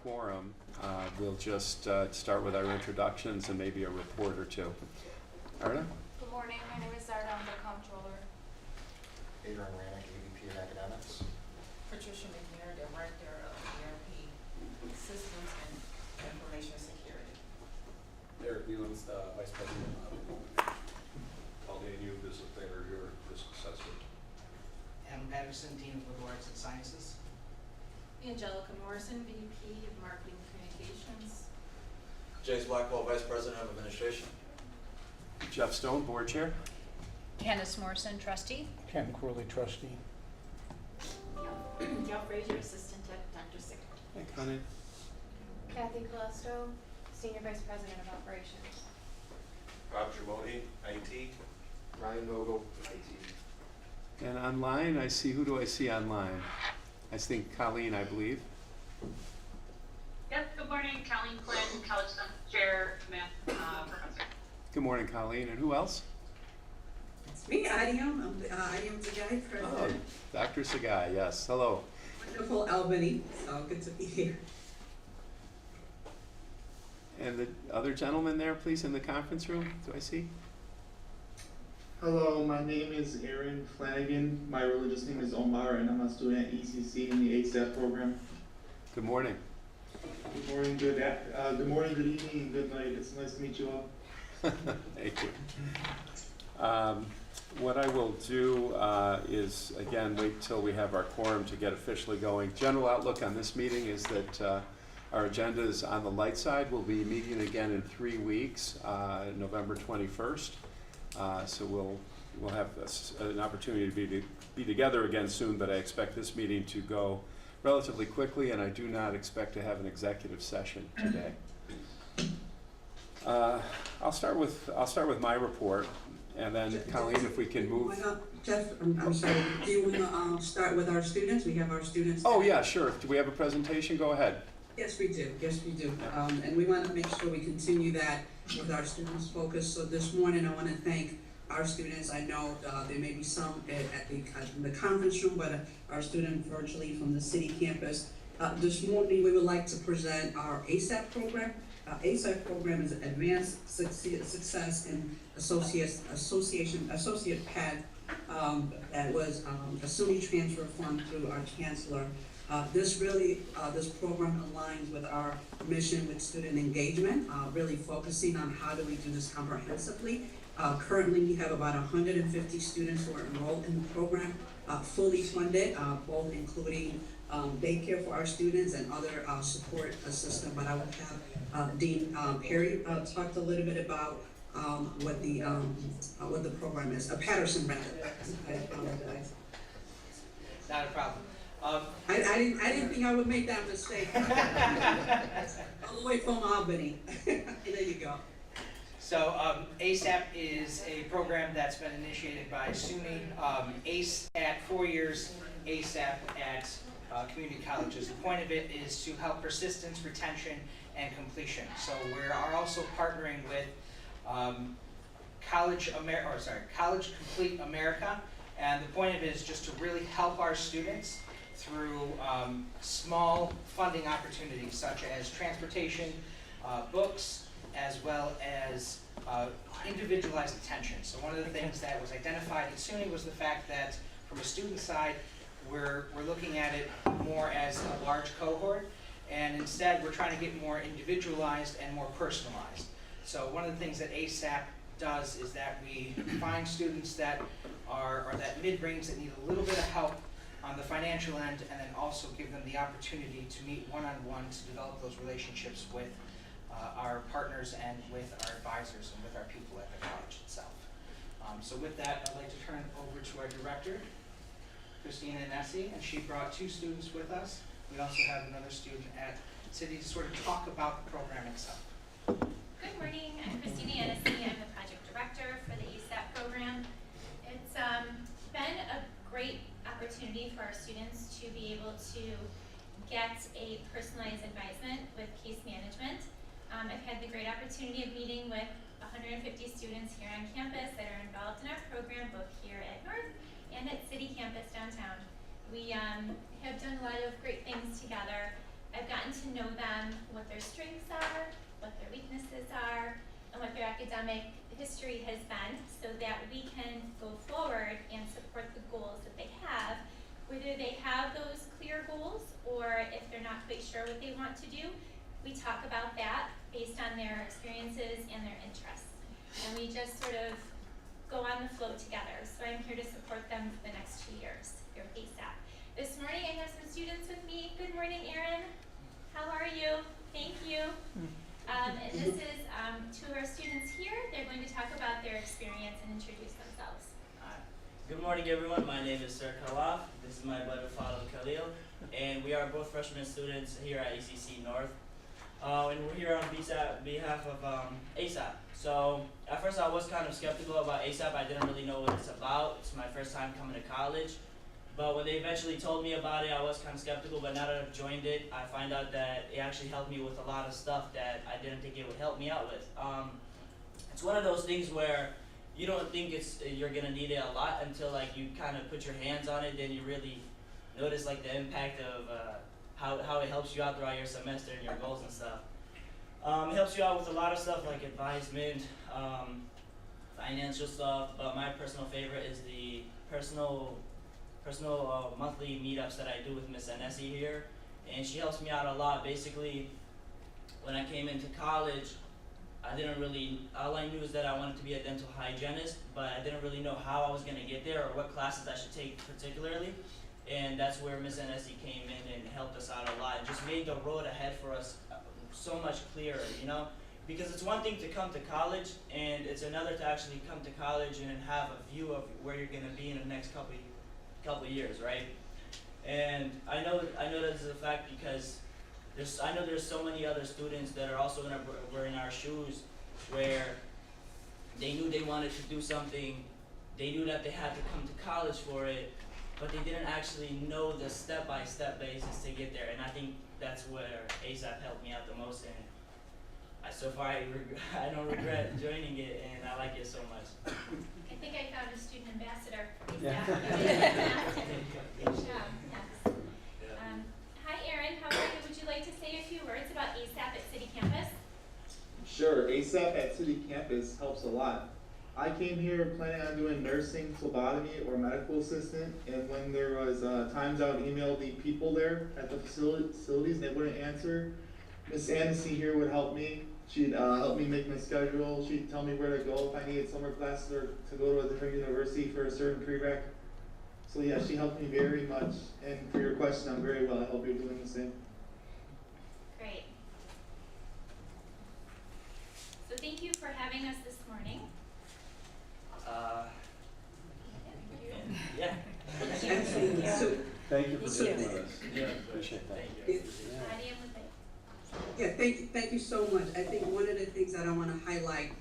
quorum, we'll just start with our introductions and maybe a report or two. Arda? Good morning. My name is Arda. I'm the comptroller. Adrian Rannick, AVP in Academics. Patricia McNair, Director of ERP Systems and Information Security. Eric Newlands, the Vice President of Colleen, you visit there, your risk assessor. Adam Patterson, Dean of Liberal Arts and Sciences. Angelica Morrison, VP of Marketing Communications. James Blackwell, Vice President of Administration. Jeff Stone, Board Chair. Candace Morrison, Trustee. Ken Corley, Trustee. Gail Frazier, Assistant Dr. Secretary. Hey, Connie. Kathy Calesto, Senior Vice President of Operations. Rob Jamoni, IT. Ryan Vogel, IT. And online, I see, who do I see online? I think Colleen, I believe. Yes, good morning, Colleen Quinn, College Chair, Math Professor. Good morning, Colleen. And who else? It's me, Idiom. I'm the Idiom Guy Oh, President. Dr. Sagai, yes. Hello. Wonderful Albany, so good to be here. And the other gentleman there, please, in the conference room, do I see? Hello, my name is Aaron Flanagan. My religious name is Omar, and I'm a student at ECC in the ASAP program. Good morning. Good morning, good morning, good evening, and good night. It's nice to meet you all. Thank you. What I will do is, again, wait till we have our quorum to get officially going. General outlook on this meeting is that our agenda is on the light side. We'll be meeting again in 3 weeks, November 21st. So we'll have an opportunity to be together again soon, but I expect this meeting to go relatively quickly, and I do not expect to have an executive session today. I'll start with my report, and then Colleen, if we can move. Jeff, I'm sorry. Do you want to start with our students? We have our students. Oh yeah, sure. Do we have a presentation? Go ahead. Yes, we do. Yes, we do. And we want to make sure we continue that with our students' focus. So this morning, I want to thank our students. I know there may be some in the conference room, but our student virtually from the city campus. This morning, we would like to present our ASAP program. ASAP program is an Advanced Success in Associate Path that was a SUNY transfer fund through our chancellor. This program aligns with our mission with student engagement, really focusing on how do we do this comprehensively. Currently, we have about 150 students who are enrolled in the program, fully funded, both including daycare for our students and other support assistance. But I will have Dean Perry talk a little bit about what the program is. Patterson, rather. I apologize. Not a problem. I didn't think I would make that mistake. All the way from Albany. There you go. So ASAP is a program that's been initiated by SUNY, ACE at 4 years, ASAP at community colleges. The point of it is to help persistence, retention, and completion. So we are also partnering with College Complete America, and the point of it is just to really help our students through small funding opportunities such as transportation, books, as well as individualized attention. So one of the things that was identified at SUNY was the fact that from a student side, we're looking at it more as a large cohort, and instead we're trying to get more individualized and more personalized. So one of the things that ASAP does is that we find students that are that mid-range that need a little bit of help on the financial end, and then also give them the opportunity to meet one-on-one to develop those relationships with our partners and with our advisors and with our people at the college itself. So with that, I'd like to turn it over to our director, Christina Nessie, and she brought 2 students with us. We also have another student at City to sort of talk about the program itself. Good morning, I'm Christina Nessie. I'm the project director for the ASAP program. It's been a great opportunity for our students to be able to get a personalized advisement with case management. I've had the great opportunity of meeting with 150 students here on campus that are involved in our program, both here at North and at City Campus downtown. We have done a lot of great things together. I've gotten to know them, what their strengths are, what their weaknesses are, and what their academic history has been, so that we can go forward and support the goals that they have, whether they have those clear goals or if they're not quite sure what they want to do. We talk about that based on their experiences and their interests. And we just sort of go on the flow together. So I'm here to support them for the next 2 years here at ASAP. This morning I have some students with me. Good morning, Erin. How are you? Thank you. And this is 2 of our students here. They're going to talk about their experience and introduce themselves. Hi. Good morning, everyone. My name is Sir Khalaf. This is my brother, Fadil Khalil. And we are both freshman students here at ECC North. And we're here on behalf of ASAP. So at first I was kind of skeptical about ASAP. I didn't really know what it's about. It's my first time coming to college. But when they eventually told me about it, I was kind of skeptical. But now that I've joined it, I find out that it actually helped me with a lot of stuff that I didn't think it would help me out with. It's one of those things where you don't think you're gonna need it a lot until like you kind of put your hands on it. Then you really notice like the impact of how it helps you out throughout your semester and your goals and stuff. It helps you out with a lot of stuff like advisement, financial stuff. But my personal favorite is the personal monthly meetups that I do with Miss Anesi here, and she helps me out a lot. Basically, when I came into college, all I knew is that I wanted to be a dental hygienist, but I didn't really know how I was going to get there or what classes I should take particularly, and that's where Miss Anesi came in and helped us out a lot and just made the road ahead for us so much clearer, you know? Because it's one thing to come to college, and it's another to actually come to college and have a view of where you're going to be in the next couple of years, right? And I know this is a fact because I know there's so many other students that are also were in our shoes where they knew they wanted to do something, they knew that they had to come to college for it, but they didn't actually know the step-by-step basis to get there. And I think that's where ASAP helped me out the most. And so far I don't regret joining it, and I like it so much. I think I found a student ambassador. Yeah. Good job. Yes. Hi, Erin. How are you? Would you like to say a few words about ASAP at City Campus? Sure, ASAP at City Campus helps a lot. I came here planning on doing nursing, phlebotomy, or medical assistant, and when there was times I would email the people there at the facilities and they wouldn't answer, Miss Anesi here would help me. She'd help me make my schedule. She'd tell me where to go if I needed summer classes or to go to a different university for a certain prereq. So yeah, she helped me very much. And for your question, I'm very well. I hope you're doing the same. Great. So thank you for having us this morning. Yeah. Thank you for sitting with us. Yeah. Appreciate that. Thank you. Nadia would like. Yeah, thank you so much. I think one of the things that I want to highlight,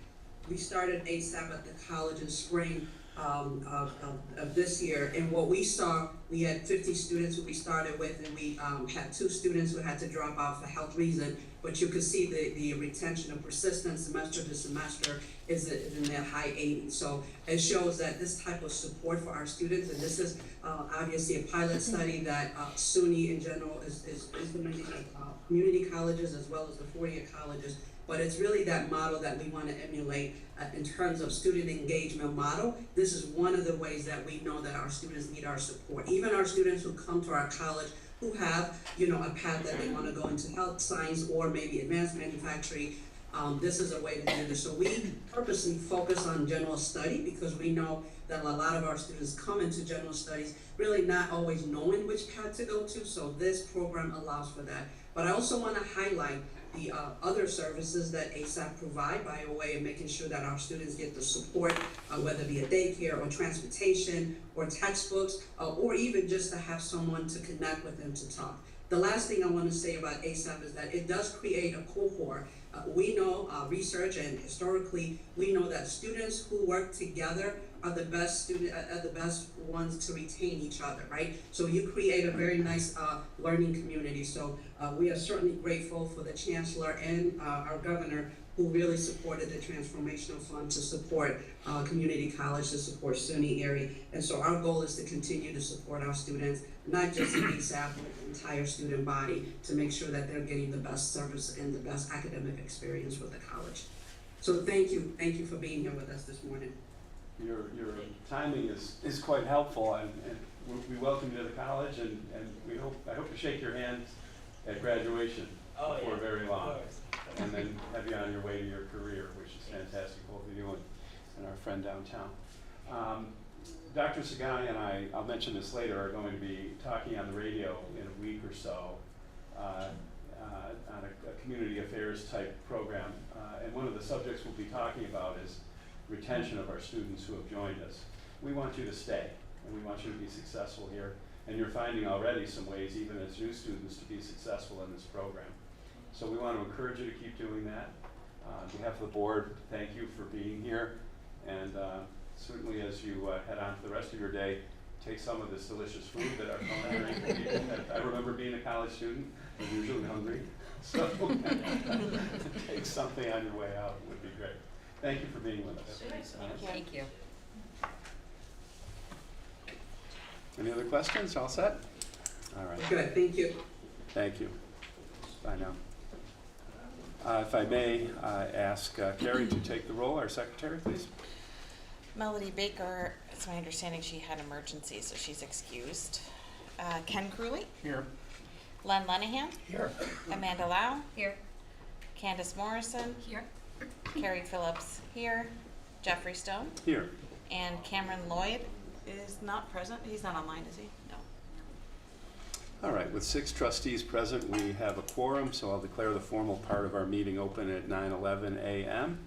we started ASAP at the college in spring of this year, and what we saw, we had 50 students who we started with, and we had 2 students who had to drop out for health reason, but you could see the retention and persistence semester to semester is in the high 80s. So it shows that this type of support for our students, and this is obviously a pilot study that SUNY in general is implementing at community colleges as well as the 4-year colleges. But it's really that model that we want to emulate in terms of student engagement model. This is one of the ways that we know that our students need our support. Even our students who come to our college who have, a path that they want to go into health science or maybe advanced manufacturing, this is a way to do this. So we purposely focus on general study because we know that a lot of our students come into general studies really not always knowing which path to go to. So this program allows for that. But I also want to highlight the other services that ASAP provide by way of making sure that our students get the support, whether it be a daycare or transportation or textbooks, or even just to have someone to connect with them to talk. The last thing I want to say about ASAP is that it does create a cohort. We know research and historically, we know that students who work together are the best ones to retain each other, right? So you create a very nice learning community. So we are certainly grateful for the chancellor and our governor who really supported the transformational fund to support community college, to support SUNY Erie. And so our goal is to continue to support our students, not just in ESAP, but the entire student body, to make sure that they're getting the best service and the best academic experience with the college. So thank you for being here with us this morning. Your timing is quite helpful, and we welcome you to the college, and I hope to shake your hand at graduation before very long, and then have you on your way to your career, which is fantastic, both of you and our friend downtown. Dr. Sagani and I'll mention this later, are going to be talking on the radio in a week or so on a community affairs type program, and one of the subjects we'll be talking about is retention of our students who have joined us. We want you to stay, and we want you to be successful here, and you're finding already some ways, even as new students, to be successful in this program. So we want to encourage you to keep doing that. On behalf of the board, thank you for being here, and certainly as you head on to the rest of your day, take some of this delicious food that our culinary people I remember being a college student, I was usually hungry, so take something on your way out would be great. Thank you for being with us. Thank you. Any other questions? All set? All right. Good, thank you. Thank you. Bye now. If I may ask Carrie to take the roll, our secretary, please. Melody Baker, it's my understanding she had emergency, so she's excused. Ken Crewley? Here. Len Lenahan? Here. Amanda Lau? Here. Candace Morrison? Here. Carrie Phillips here. Jeffrey Stone? Here. And Cameron Lloyd is not present. He's not online, is he? No. All right, with 6 trustees present, we have a quorum, so I'll declare the formal part of our meeting open at 9:11 a.m.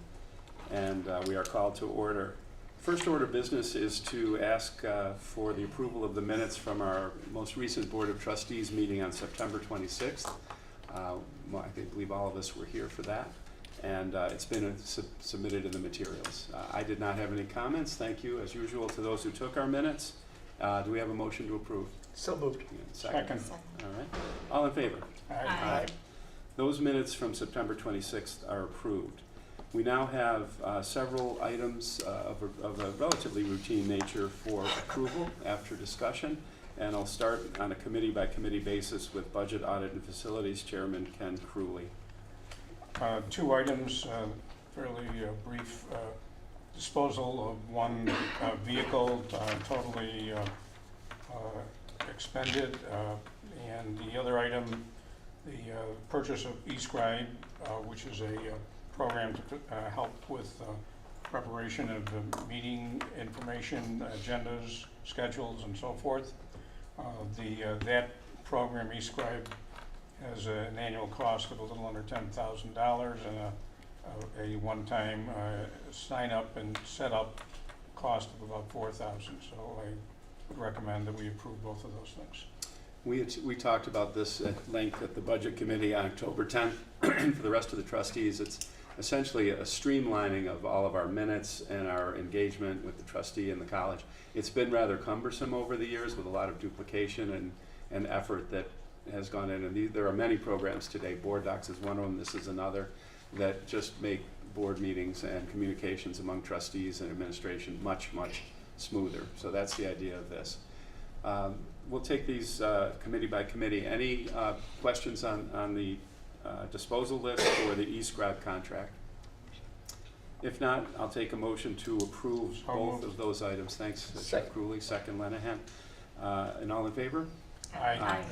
And we are called to order. First order of business is to ask for the approval of the minutes from our most recent Board of Trustees meeting on September 26th. I believe all of us were here for that. And it's been submitted in the materials. I did not have any comments. Thank you, as usual, to those who took our minutes. Do we have a motion to approve? So moved. Second. All right. All in favor? Aye. Those minutes from September 26th are approved. We now have several items of a relatively routine nature for approval after discussion. And I'll start on a committee-by-committee basis with Budget, Audit, and Facilities Chairman Ken Crewley. 2 items, fairly brief. Disposal of one vehicle totally expended, and the other item, the purchase of eScribe, which is a program to help with preparation of the meeting information, agendas, schedules, and so forth. That program, eScribe, has an annual cost of a little under $10,000 and a one-time sign-up and set-up cost of about $4,000. So I would recommend that we approve both of those things. We talked about this at length at the Budget Committee on October 10th. For the rest of the trustees, it's essentially a streamlining of all of our minutes and our engagement with the trustee and the college. It's been rather cumbersome over the years with a lot of duplication and effort that has gone in, and there are many programs today. Board Docs is one of them, this is another, that just make board meetings and communications among trustees and administration much, much smoother. So that's the idea of this. We'll take these committee by committee. Any questions on the disposal list or the eScribe contract? If not, I'll take a motion to approve both of those items. Thanks, Jeff Crewley, second Lenahan. And all in favor? Aye.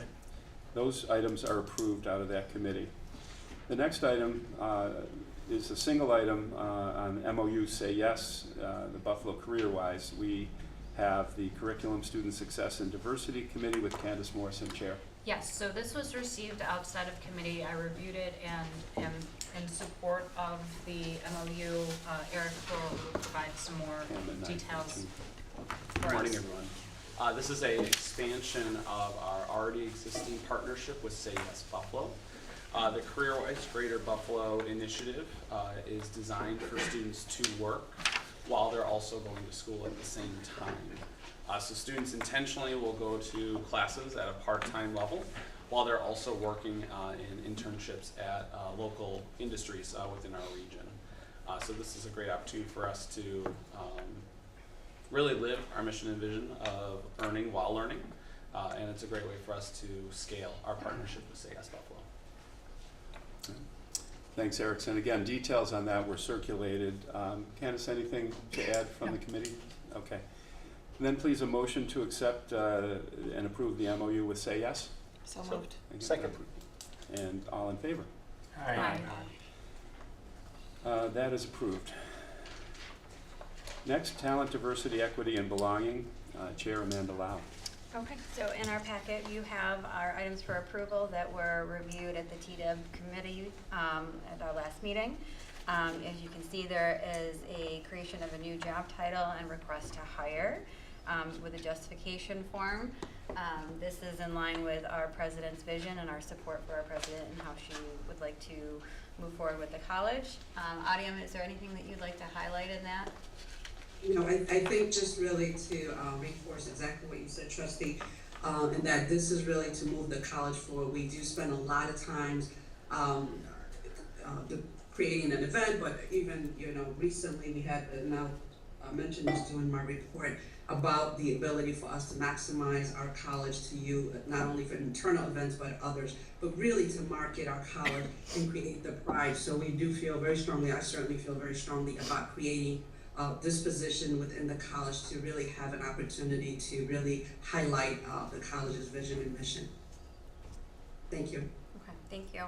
Those items are approved out of that committee. The next item is a single item on MOU Say Yes, the Buffalo CareerWise. We have the Curriculum, Student Success, and Diversity Committee with Candace Morrison, Chair. Yes, so this was received outside of committee. I reviewed it and am in support of the MOU. Eric will provide some more details for us. Morning, everyone. This is an expansion of our already existing partnership with Say Yes Buffalo. The CareerWise Greater Buffalo initiative is designed for students to work while they're also going to school at the same time. So students intentionally will go to classes at a part-time level while they're also working in internships at local industries within our region. So this is a great opportunity for us to really live our mission and vision of earning while learning, and it's a great way for us to scale our partnership with Say Yes Buffalo. Thanks, Erickson. Again, details on that were circulated. Candace, anything to add from the committee? Okay. And then please a motion to accept and approve the MOU with Say Yes. So moved. Second. And all in favor? Aye. That is approved. Next, Talent, Diversity, Equity, and Belonging. Chair Amanda Lau. Okay, so in our packet, you have our items for approval that were reviewed at the TDEB committee at our last meeting. As you can see, there is a creation of a new job title and request to hire with a justification form. This is in line with our president's vision and our support for our president and how she would like to move forward with the college. Audium, is there anything that you'd like to highlight in that? You know, I think just really to reinforce exactly what you said, Trustee, and that this is really to move the college forward. We do spend a lot of times creating an event, but even, you know, recently we had, and I'll mention this during my report, about the ability for us to maximize our college to you, not only for internal events, but others, but really to market our college and create the pride. So we do feel very strongly, I certainly feel very strongly about creating this position within the college to really have an opportunity to really highlight the college's vision and mission. Thank you. Okay, thank you.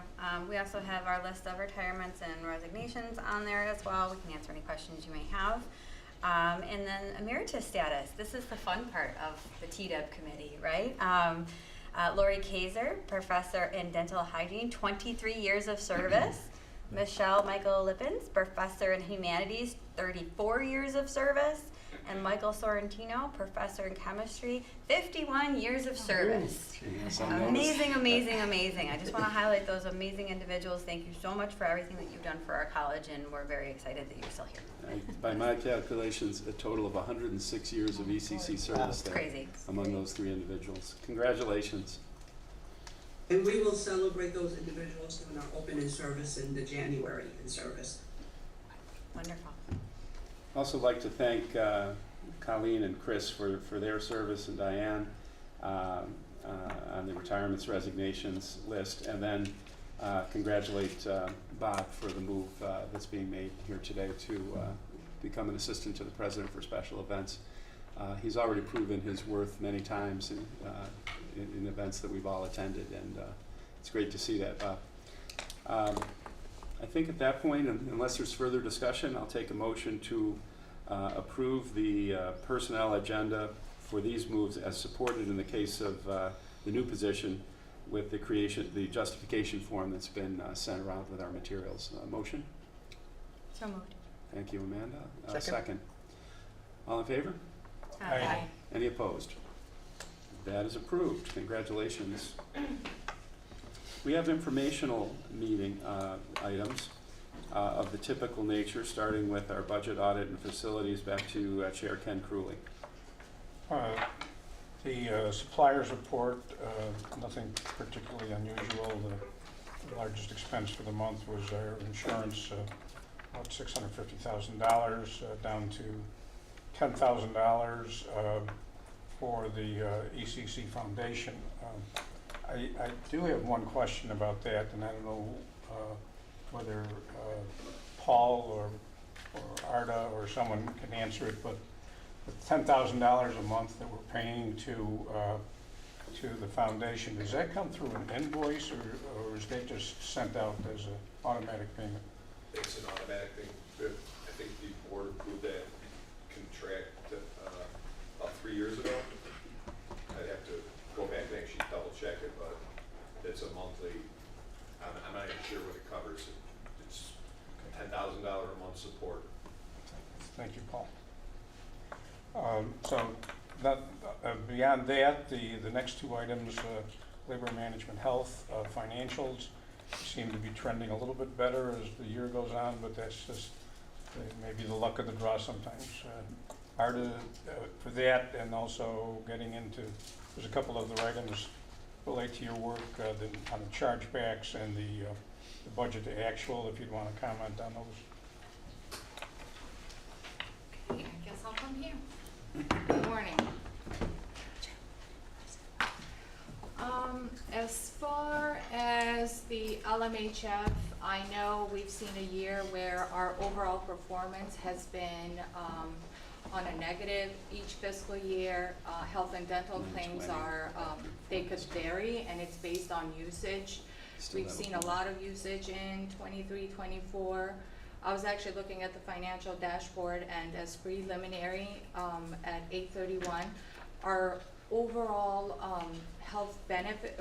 We also have our list of retirements and resignations on there as well. We can answer any questions you may have. And then emeritus status. This is the fun part of the TDEB committee, right? Lori Kaiser, professor in dental hygiene, 23 years of service. Michelle Michael Lippens, professor in humanities, 34 years of service. And Michael Sorrentino, professor in chemistry, 51 years of service. Amazing, amazing, amazing. I just want to highlight those amazing individuals. Thank you so much for everything that you've done for our college, and we're very excited that you're still here. By my calculations, a total of 106 years of ECC service there. Crazy. Among those three individuals. Congratulations. And we will celebrate those individuals during our opening service in the January in service. Wonderful. Also like to thank Colleen and Chris for their service, and Diane on the retirements resignations list, and then congratulate Bob for the move that's being made here today to become an assistant to the president for special events. He's already proven his worth many times in events that we've all attended, and it's great to see that, Bob. I think at that point, unless there's further discussion, I'll take a motion to approve the personnel agenda for these moves as supported in the case of the new position with the justification form that's been sent around with our materials. Motion? So moved. Thank you, Amanda. Second. Second. All in favor? Aye. Any opposed? That is approved. Congratulations. We have informational meeting items of the typical nature, starting with our budget audit and facilities. Back to Chair Ken Crewley. The suppliers report, nothing particularly unusual. The largest expense for the month was our insurance, about $650,000, down to $10,000 for the ECC Foundation. I do have one question about that, and I don't know whether Paul or Arda or someone can answer it, but the $10,000 a month that we're paying to the foundation, does that come through an invoice, or is that just sent out as an automatic payment? It's an automatic thing. I think the board approved that contract about 3 years ago. I'd have to go back and actually double check it, but it's a monthly, I'm not even sure what it covers. It's $10,000 a month support. Thank you, Paul. So beyond that, the next two items, labor management, health, financials, seem to be trending a little bit better as the year goes on, but that's just maybe the luck of the draw sometimes. Arda, for that, and also getting into, there's a couple of other items relate to your work on the chargebacks and the budget to actual, if you'd want to comment on those. Okay, I guess I'll come here. Good morning. As far as the LMHF, I know we've seen a year where our overall performance has been on a negative each fiscal year. Health and dental claims are, they could vary, and it's based on usage. We've seen a lot of usage in 23, 24. I was actually looking at the financial dashboard, and as preliminary at 8/31, our overall health benefit,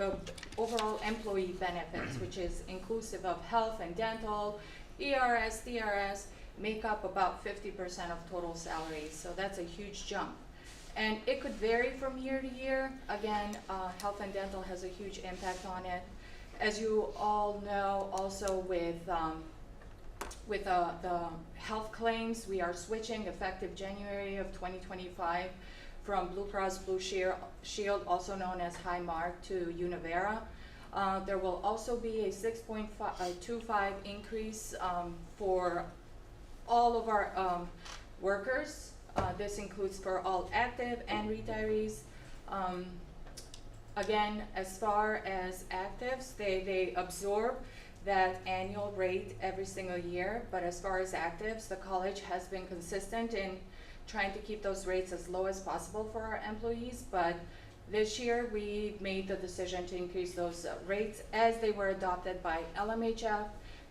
overall employee benefits, which is inclusive of health and dental, ERS, DRS, make up about 50% of total salaries. So that's a huge jump. And it could vary from year to year. Again, health and dental has a huge impact on it. As you all know, also with the health claims, we are switching effective January of 2025 from Blue Cross Blue Shield, also known as Highmark, to Univera. There will also be a 6.25 increase for all of our workers. This includes for all active and retirees. Again, as far as actives, they absorb that annual rate every single year, but as far as actives, the college has been consistent in trying to keep those rates as low as possible for our employees, but this year we made the decision to increase those rates as they were adopted by LMHF,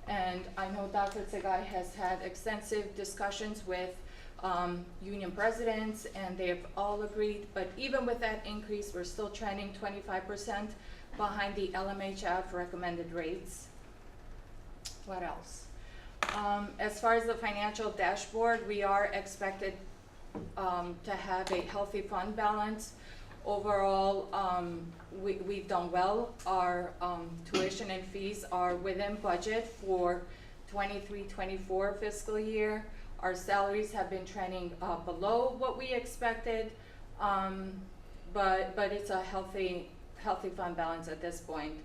and I know Dr. Tsegai has had extensive discussions with union presidents, and they have all agreed, but even with that increase, we're still trending 25% behind the LMHF recommended rates. What else? As far as the financial dashboard, we are expected to have a healthy fund balance. Overall, we've done well. Our tuition and fees are within budget for 23-24 fiscal year. Our salaries have been trending below what we expected, but it's a healthy fund balance at this point.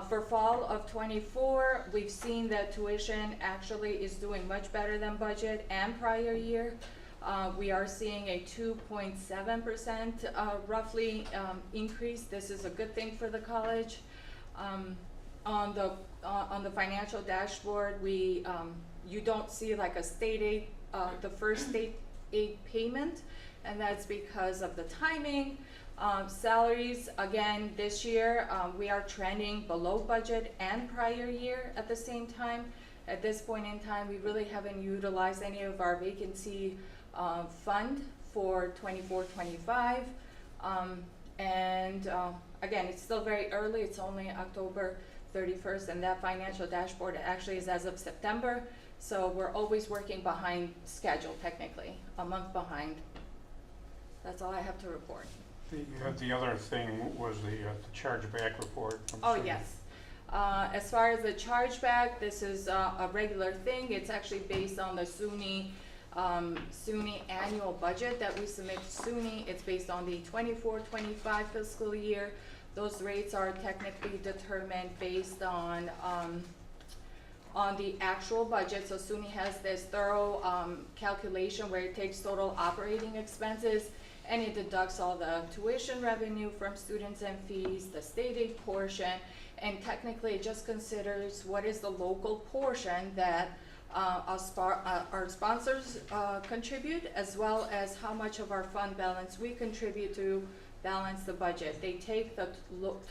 For fall of 24, we've seen that tuition actually is doing much better than budget and prior year. We are seeing a 2.7% roughly increase. This is a good thing for the college. On the financial dashboard, you don't see like a state aid, the first state aid payment, and that's because of the timing. Salaries, again, this year, we are trending below budget and prior year at the same time. At this point in time, we really haven't utilized any of our vacancy fund for 24-25. Again, it's still very early. It's only October 31st, and that financial dashboard actually is as of September. So we're always working behind schedule, technically, a month behind. That's all I have to report. The other thing was the chargeback report. Oh, yes. As far as the chargeback, this is a regular thing. It's actually based on the SUNY annual budget that we submit to SUNY. It's based on the 24-25 fiscal year. Those rates are technically determined based on the actual budget. So SUNY has this thorough calculation where it takes total operating expenses and it deducts all the tuition revenue from students and fees, the state aid portion, and technically it just considers what is the local portion that our sponsors contribute, as well as how much of our fund balance we contribute to balance the budget. They take the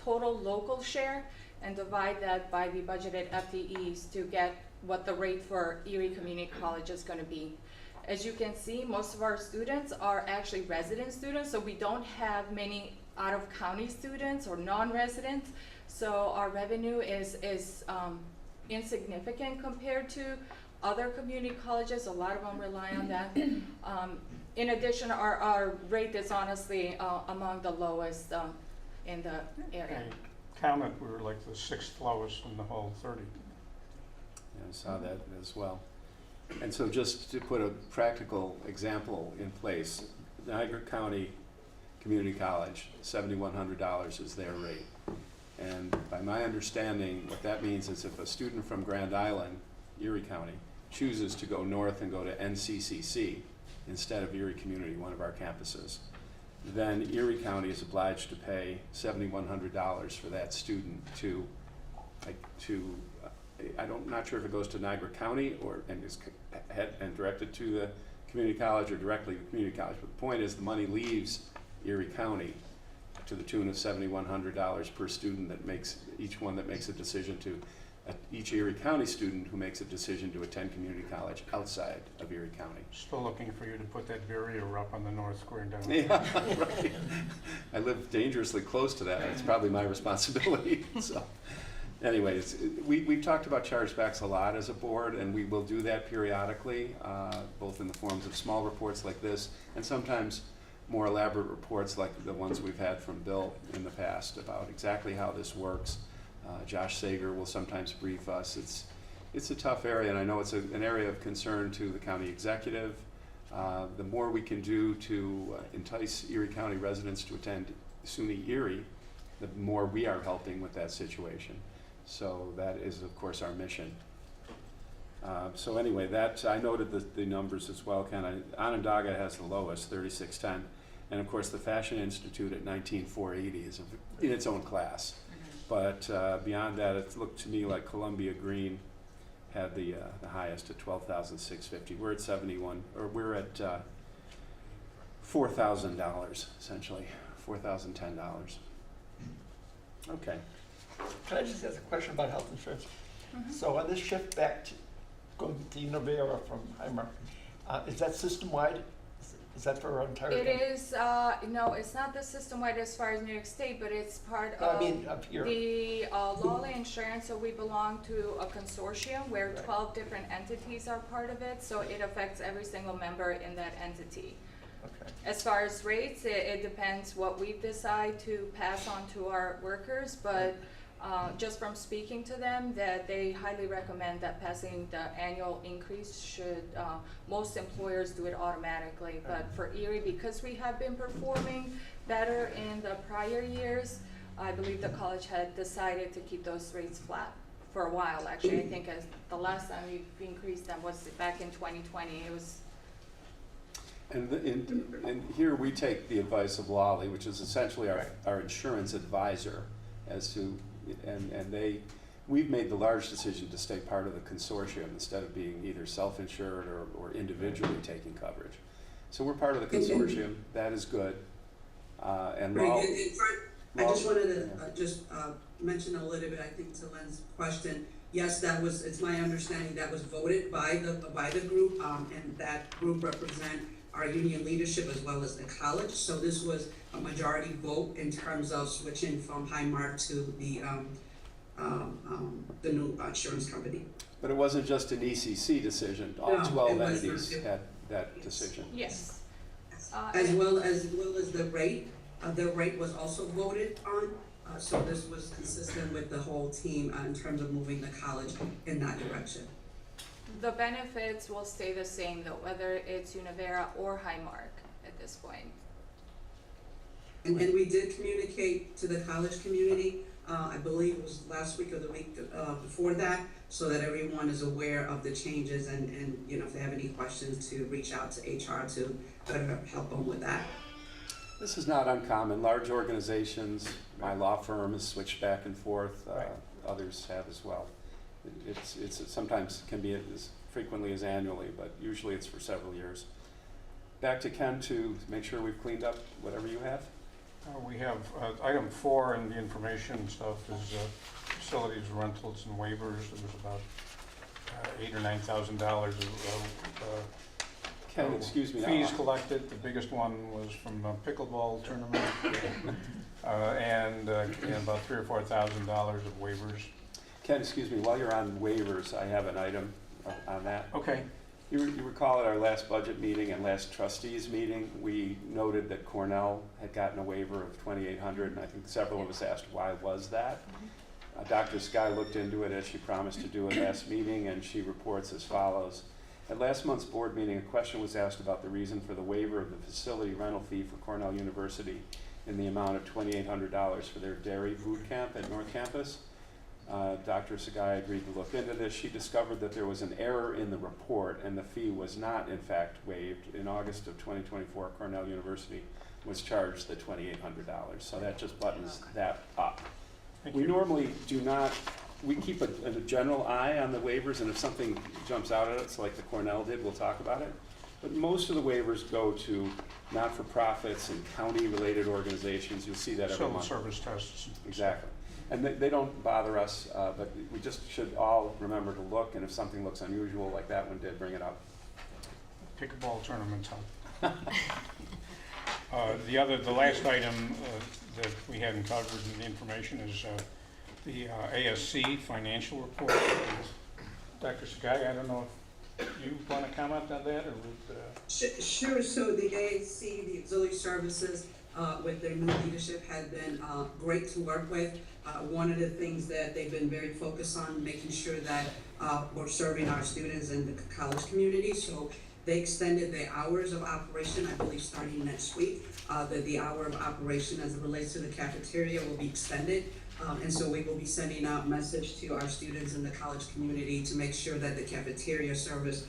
total local share and divide that by the budgeted FTEs to get what the rate for Erie Community College is going to be. As you can see, most of our students are actually resident students, so we don't have many out-of-county students or non-residents. So our revenue is insignificant compared to other community colleges. A lot of them rely on that. In addition, our rate is honestly among the lowest in the area. Comment, we were like the 6th lowest in the whole 30. Yeah, I saw that as well. And so just to put a practical example in place, Niagara County community college, $7,100 is their rate. And by my understanding, what that means is if a student from Grand Island, Erie County, chooses to go north and go to NCCC instead of Erie Community, one of our campuses, then Erie County is obliged to pay $7,100 for that student to I'm not sure if it goes to Niagara County and is directed to the community college or directly to the community college. But the point is the money leaves Erie County to the tune of $7,100 per student that makes, each one that makes a decision to, each Erie County student who makes a decision to attend community college outside of Erie County. Still looking for you to put that barrier up on the North Grand Island. Yeah, right. I live dangerously close to that. It's probably my responsibility. So, anyways, we've talked about chargebacks a lot as a board, and we will do that periodically, both in the forms of small reports like this, and sometimes more elaborate reports like the ones we've had from Bill in the past about exactly how this works. Josh Sager will sometimes brief us. It's a tough area, and I know it's an area of concern to the county executive. The more we can do to entice Erie County residents to attend SUNY Erie, the more we are helping with that situation. So that is, of course, our mission. So anyway, that I noted the numbers as well. Onondaga has the lowest, 3610, and of course the Fashion Institute at 19480 is in its own class. But beyond that, it looked to me like Columbia Green had the highest at $12,650. We're at 71, or we're at $4,000 essentially, $4,010. Okay. Can I just ask a question about health insurance? So on this shift back to going to Innovera from Highmark, is that system-wide? Is that for our entire It country? is, no, it's not the system-wide as far as New York State, but it's part I of mean, up here. the Lawley Insurance. So we belong to a consortium where 12 different entities are part of it, so it affects every single member in that entity. Okay. As far as rates, it depends what we decide to pass on to our workers, but just from speaking to them, that they highly recommend that passing the annual increase should, most employers do it automatically. But for Erie, because we have been performing better in the prior years, I believe the college had decided to keep those rates flat for a while. Actually, I think as the last time we increased them was back in 2020. It was. And here we take the advice of Lawley, which is essentially our insurance advisor, as to, and we've made the large decision to stay part of the consortium instead of being either self-insured or individually taking coverage. So we're part of the consortium. That is good. And Lawley, I just wanted to mention a little bit, I think, to Len's question. Yes, it's my understanding that was voted by the group, and that group represent our union leadership as well as the college. So this was a majority vote in terms of switching from Highmark to the new insurance company. but it wasn't just an ECC decision. All 12 entities had that decision. Yes. As well as the rate. The rate was also voted on. So this was consistent with the whole team in terms of moving the college in that direction. The benefits will stay the same though, whether it's Univera or Highmark at this point. And we did communicate to the college community, I believe it was last week or the week before that, so that everyone is aware of the changes and you know, if they have any questions, to reach out to HR to better help them with that. This is not uncommon. Large organizations, my law firm has switched back and forth. Others have as well. It's sometimes can be as frequently as annually, but usually it's for several years. Back to Ken to make sure we've cleaned up whatever you have. We have item 4 in the information stuff is facilities, rentals, and waivers. There was about $8,000 or $9,000 of Ken, excuse me. fees collected. The biggest one was from a pickleball tournament, and about $3,000 or $4,000 of waivers. Ken, excuse me, while you're on waivers, I have an item on that. Okay. You recall at our last budget meeting and last trustees meeting, we noted that Cornell had gotten a waiver of $2,800, and I think several of us asked why was that. Dr. Sky looked into it as she promised to do at last meeting, and she reports as follows. At last month's board meeting, a question was asked about the reason for the waiver of the facility rental fee for Cornell University in the amount of $2,800 for their dairy boot camp at North Campus. Dr. Sagai agreed to look into this. She discovered that there was an error in the report and the fee was not in fact waived. In August of 2024, Cornell University was charged the $2,800. So that just buttons that up. We normally do not, we keep a general eye on the waivers, and if something jumps out at us like the Cornell did, we'll talk about it. But most of the waivers go to not-for-profits and county-related organizations. You'll see that every month. Civil service tests. Exactly. And they don't bother us, but we just should all remember to look, and if something looks unusual like that one did, bring it up. Pickleball tournament time. The last item that we hadn't covered in the information is the ASC financial report. Dr. Sagai, I don't know if you want to comment on that, or would, Sure. So the ASC, the auxiliary services, with their new leadership had been great to work with. One of the things that they've been very focused on, making sure that we're serving our students in the college community. So they extended their hours of operation, I believe starting next week. The hour of operation as it relates to the cafeteria will be extended. And so we will be sending out message to our students in the college community to make sure that the cafeteria service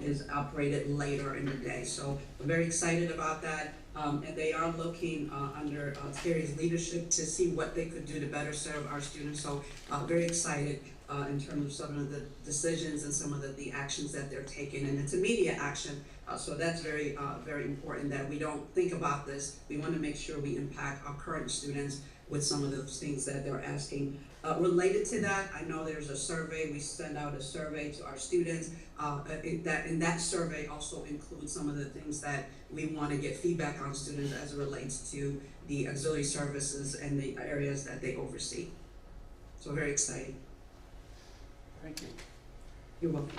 is operated later in the day. So we're very excited about that. And they are looking under Terry's leadership to see what they could do to better serve our students. So very excited in terms of some of the decisions and some of the actions that they're taking. And it's immediate action. So that's very, very important that we don't think about this. We want to make sure we impact our current students with some of those things that they're asking. Related to that, I know there's a survey. We send out a survey to our students. That survey also includes some of the things that we want to get feedback on students as it relates to the auxiliary services and the areas that they oversee. So very exciting. thank you. You're welcome.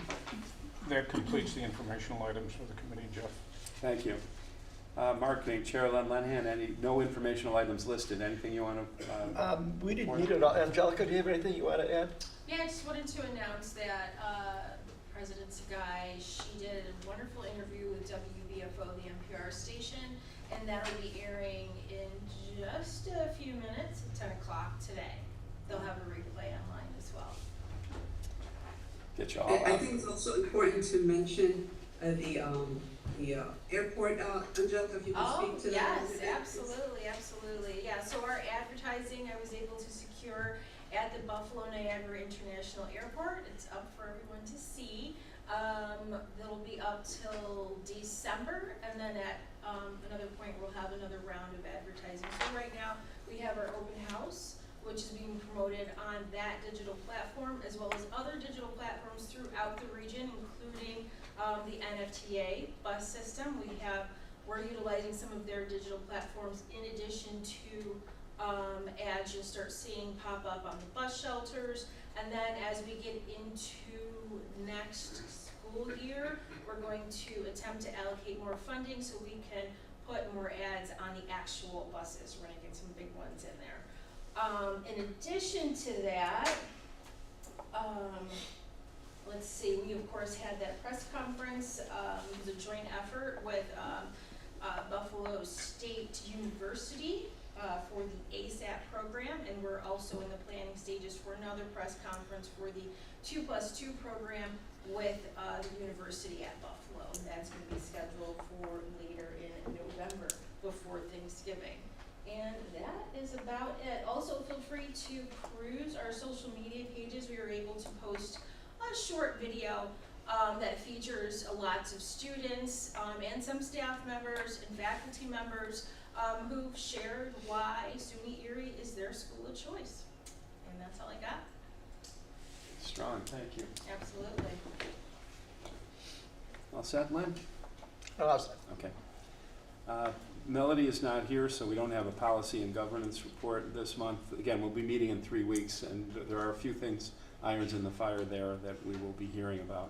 That completes the informational items for the committee, Jeff. Thank you. Marketing, Chair Len Lenhan, no informational items listed. Anything you want to? We didn't need it all. Angelica, do you have anything you want to add? Yeah, I just wanted to announce that President Sagai, she did a wonderful interview with WBFO, the NPR station, and that'll be airing in just a few minutes at 10 o'clock today. They'll have a replay online as well. Get you all I think it's also important to mention the airport, Angelica, if you could speak to that. Oh, yes, absolutely. Yeah, so our advertising I was able to secure at the Buffalo Niagara International Airport. It's up for everyone to see. It'll be up till December, and then at another point we'll have another round of advertising. So right now we have our open house, which is being promoted on that digital platform as well as other digital platforms throughout the region, including the NFTA bus system. We're utilizing some of their digital platforms in addition to ads you'll start seeing pop up on the bus shelters. And then as we get into next school year, we're going to attempt to allocate more funding so we can put more ads on the actual buses. We're gonna get some big ones in there. In addition to that, let's see, we of course had that press conference. It was a joint effort with Buffalo State University for the ASAP program, and we're also in the planning stages for another press conference for the 2+2 program with the university at Buffalo. That's going to be scheduled for later in November before Thanksgiving. And that is about it. Also, feel free to peruse our social media pages. We were able to post a short video that features lots of students and some staff members and faculty members who've shared why SUNY Erie is their school of choice. And that's all I got. Strong, thank you. Absolutely. All set, Len? All set. Okay. Melody is not here, so we don't have a policy and governance report this month. Again, we'll be meeting in 3 weeks, and there are a few things, irons in the fire there, that we will be hearing about.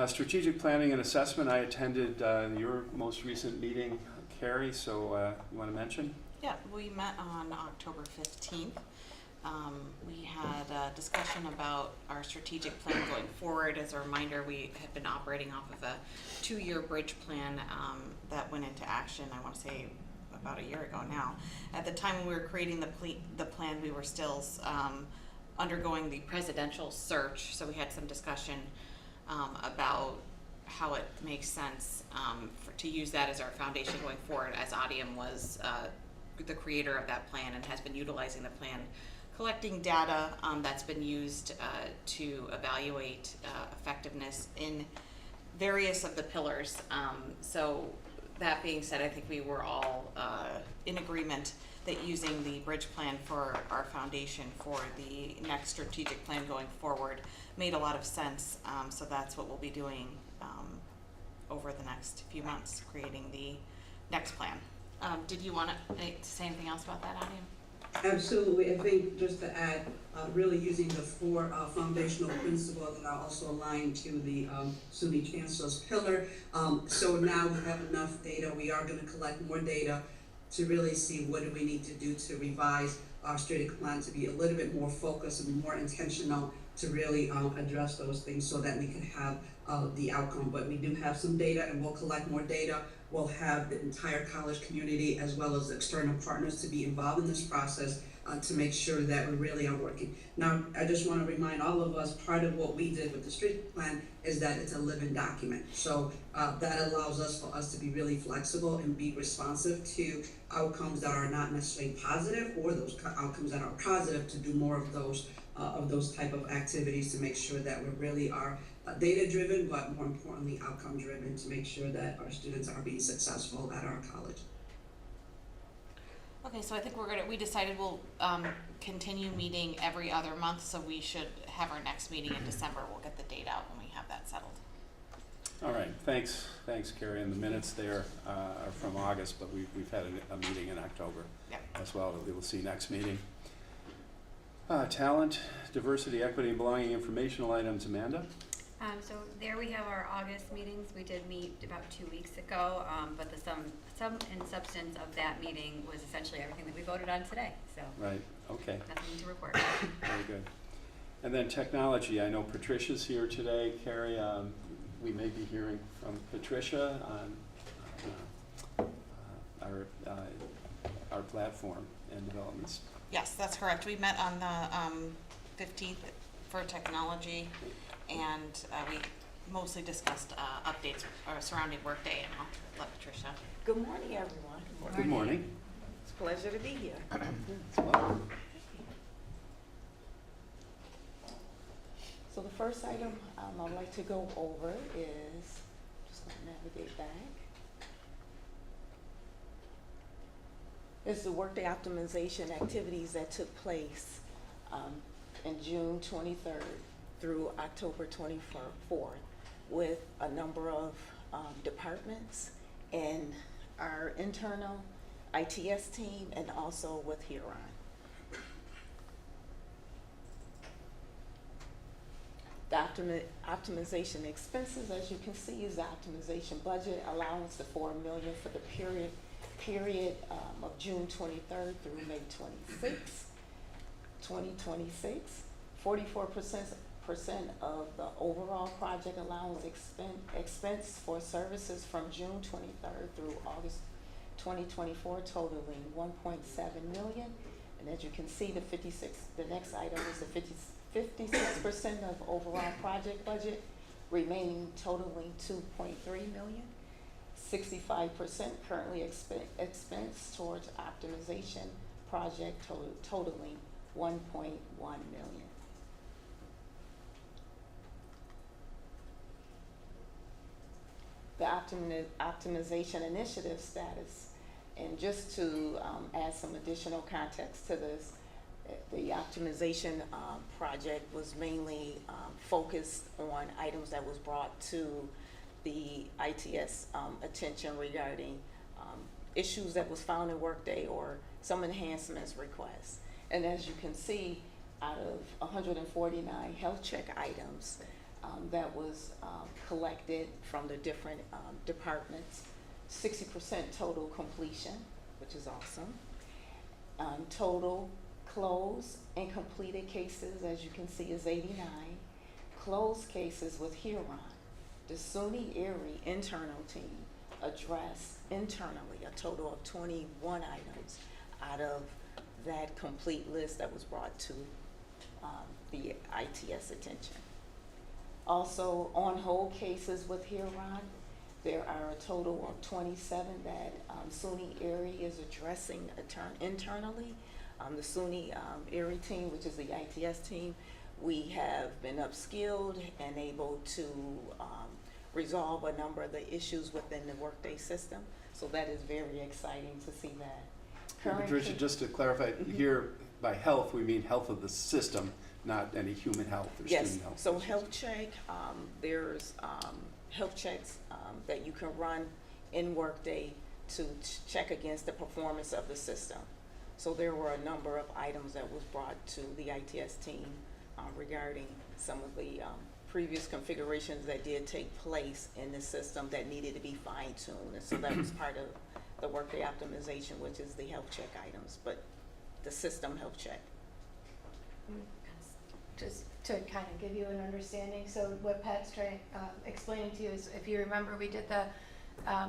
Strategic planning and assessment, I attended your most recent meeting, Carrie, so you want to mention? Yeah, we met on October 15th. we had a discussion about our strategic plan going forward. As a reminder, we had been operating off of a 2-year bridge plan that went into action, I want to say, about a year ago now. At the time when we were creating the plan, we were still undergoing the presidential search, so we had some discussion about how it makes sense to use that as our foundation going forward, as Audium was the creator of that plan and has been utilizing the plan, collecting data that's been used to evaluate effectiveness in various of the pillars. So that being said, I think we were all in agreement that using the bridge plan for our foundation for the next strategic plan going forward made a lot of sense. So that's what we'll be doing over the next few months, creating the next plan. Did you want to say anything else about that, Audium? Absolutely. I think just to add, really using the 4 foundational principles that are also aligned to the SUNY Chancellor's pillar. So now we have enough data. We are going to collect more data to really see what do we need to do to revise our strategic plan to be a little bit more focused and more intentional to really address those things so that we can have the outcome. But we do have some data, and we'll collect more data. We'll have the entire college community as well as external partners to be involved in this process to make sure that we really are working. Now, I just want to remind all of us, part of what we did with the strategic plan is that it's a living document. So that allows us to be really flexible and be responsive to outcomes that are not necessarily positive, or those outcomes that are positive, to do more of those type of activities to make sure that we really are data driven, but more importantly outcome driven, to make sure that our students are being successful at our college. Okay, so I think we decided we'll continue meeting every other month, so we should have our next meeting in December. We'll get the date out when we have that settled. All right, thanks, Carrie. And the minutes there are from August, but we've had a meeting in October as well that we will see next meeting. Talent, diversity, equity, and belonging informational items. Amanda? So there we have our August meetings. We did meet about 2 weeks ago, but the sum and substance of that meeting was essentially everything that we voted on today. So Right, okay. nothing to report. Very good. And then technology, I know Patricia's here today. Carrie, we may be hearing from Patricia on our platform and developments. Yes, that's correct. We met on the 15th for technology, and we mostly discussed updates surrounding Workday, and I'll let Patricia. Good morning, everyone. Good morning. It's a pleasure to be here. It's welcome. So the first item I'd like to go over is, just going to navigate back, is the Workday optimization activities that took place in June 23rd through October 24th with a number of departments and our internal ITS team, and also with Huron. The optimization expenses, as you can see, is the optimization budget allowance, the $4 million for the period of June 23rd through May 26th, 2026. 44% of the overall project allowance expense for services from June 23rd through August 2024, totaling $1.7 million. And as you can see, the next item is the 56% of overall project budget, remaining totaling $2.3 million. 65% currently expense towards optimization project, totaling $1.1 million. The optimization initiative status, and just to add some additional context to this, the optimization project was mainly focused on items that was brought to the ITS attention regarding issues that was found in Workday or some enhancements requests. And as you can see, out of 149 health check items that was collected from the different departments, 60% total completion, which is awesome. Total Closed and completed cases, as you can see, is 89. Closed cases with Huron. The SUNY Erie internal team addressed internally a total of 21 items out of that complete list that was brought to the ITS attention. Also, on hold cases with Huron, there are a total of 27 that SUNY Erie is addressing internally. The SUNY Erie team, which is the ITS team, we have been upskilled and able to resolve a number of the issues within the Workday system. So that is very exciting to see that. Patricia, just to clarify, here by health, we mean health of the system, not any human health or student health. So health check, there's health checks that you can run in Workday to check against the performance of the system. So there were a number of items that was brought to the ITS team regarding some of the previous configurations that did take place in the system that needed to be fine-tuned. And so that was part of the Workday optimization, which is the health check items, but the system health check. Just to kind of give you an understanding, so what Pat's trying explaining to you is, if you remember, we did the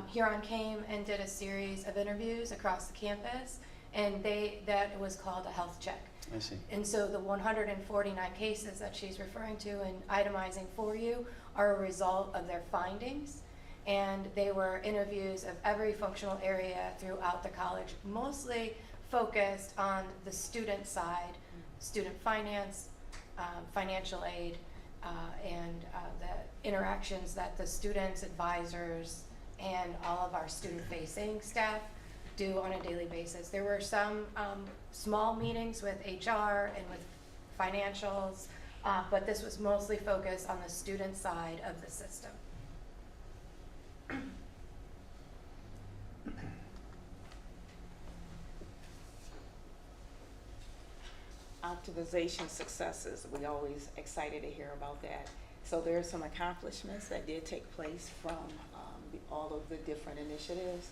Huron came and did a series of interviews across the campus, and that was called a health check. I see. And so the 149 cases that she's referring to and itemizing for you are a result of their findings, and they were interviews of every functional area throughout the college, mostly focused on the student side, student finance, financial aid, and the interactions that the students, advisors, and all of our student-facing staff do on a daily basis. There were some small meetings with HR and with financials, but this was mostly focused on the student side of the system. Optimization successes, we always excited to hear about that. So there are some accomplishments that did take place from all of the different initiatives.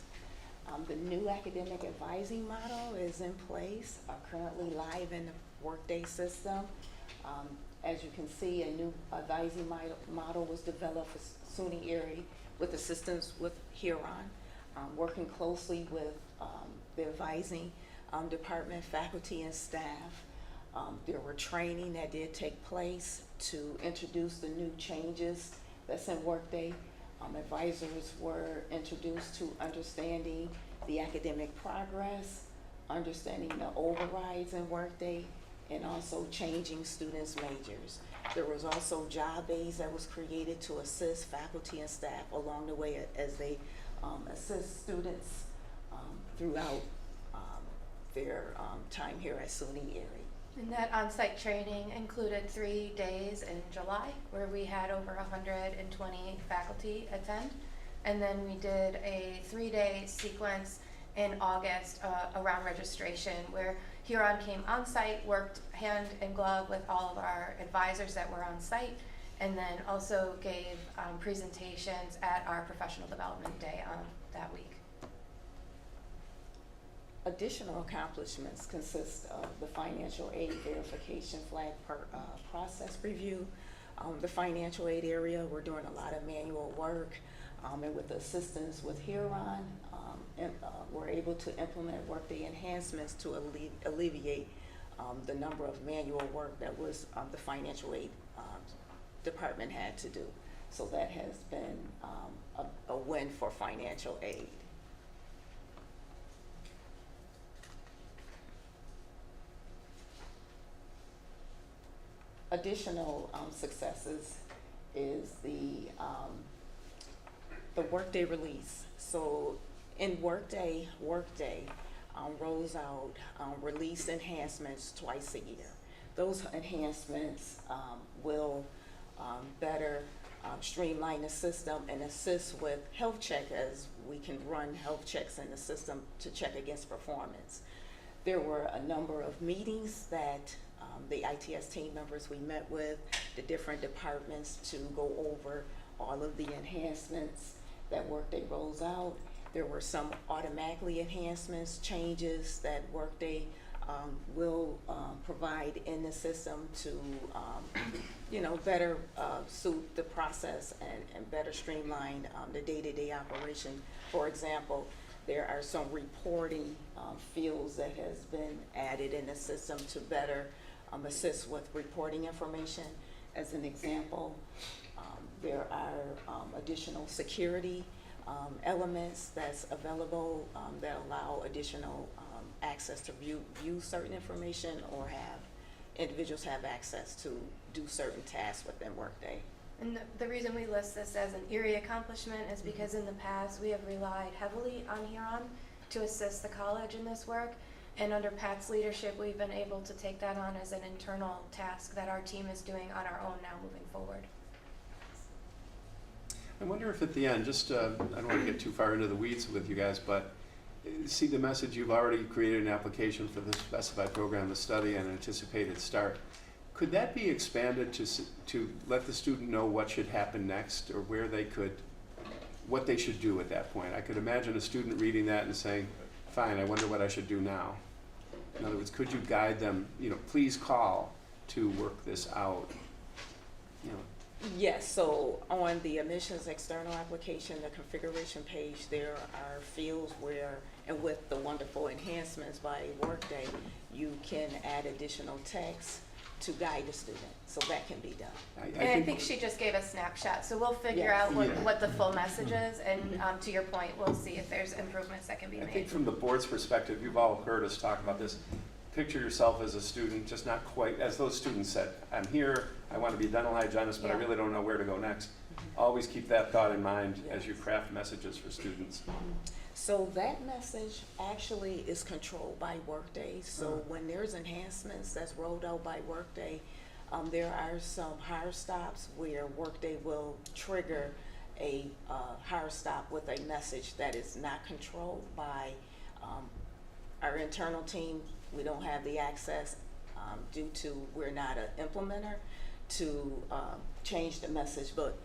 The new academic advising model is in place, currently live in the Workday system. As you can see, a new advising model was developed for SUNY Erie with assistance with Huron, working closely with the advising department, faculty, and staff. There were training that did take place to introduce the new changes that's in Workday. Advisors were introduced to understanding the academic progress, understanding the overrides in Workday, and also changing students' majors. There was also job aids that was created to assist faculty and staff along the way as they assist students throughout their time here at SUNY Erie. And that on-site training included 3 days in July, where we had over 120 faculty attend. And then we did a 3-day sequence in August around registration, where Huron came on-site, worked hand in glove with all of our advisors that were on site, and then also gave presentations at our professional development day that week. Additional accomplishments consist of the financial aid verification flag process review. The financial aid area, we're doing a lot of manual work, and with assistance with Huron, we're able to implement Workday enhancements to alleviate the number of manual work that was the financial aid department had to do. So that has been a win for financial aid. Additional successes is the Workday release. So in Workday rolls out release enhancements twice a year. Those enhancements will better streamline the system and assist with health check, as we can run health checks in the system to check against performance. There were a number of meetings that the ITS team members we met with, the different departments, to go over all of the enhancements that Workday rolls out. There were some automatically enhancements, changes that Workday will provide in the system to, better suit the process and better streamline the day-to-day operation. For example, there are some reporting fields that has been added in the system to better assist with reporting information. As an example, there are additional security elements that's available that allow additional access to view certain information or have individuals have access to do certain tasks within Workday. And the reason we list this as an Erie accomplishment is because in the past we have relied heavily on Huron to assist the college in this work. And under Pat's leadership, we've been able to take that on as an internal task that our team is doing on our own now moving forward. I wonder if at the end, just, I don't want to get too far into the weeds with you guys, but see the message, you've already created an application for the specified program of study and anticipated start. Could that be expanded to let the student know what should happen next, or where they could, what they should do at that point? I could imagine a student reading that and saying, fine, I wonder what I should do now. In other words, could you guide them, please call to work this out? Yes, so on the admissions external application, the configuration page, there are fields where, and with the wonderful enhancements by Workday, you can add additional text to guide the student, so that can be done. I think she just gave a snapshot, so we'll figure out what the full message is, and to your point, we'll see if there's improvements that can be made. I think from the board's perspective, you've all heard us talk about this. Picture yourself as a student, just not quite, as those students said, I'm here, I want to be a dental hygienist, but I really don't know where to go next. Always keep that thought in mind as you craft messages for students. So that message actually is controlled by Workday. So when there's enhancements that's rolled out by Workday, there are some hire stops where Workday will trigger a hire stop with a message that is not controlled by our internal team. We don't have the access due to we're not an implementer to change the message, but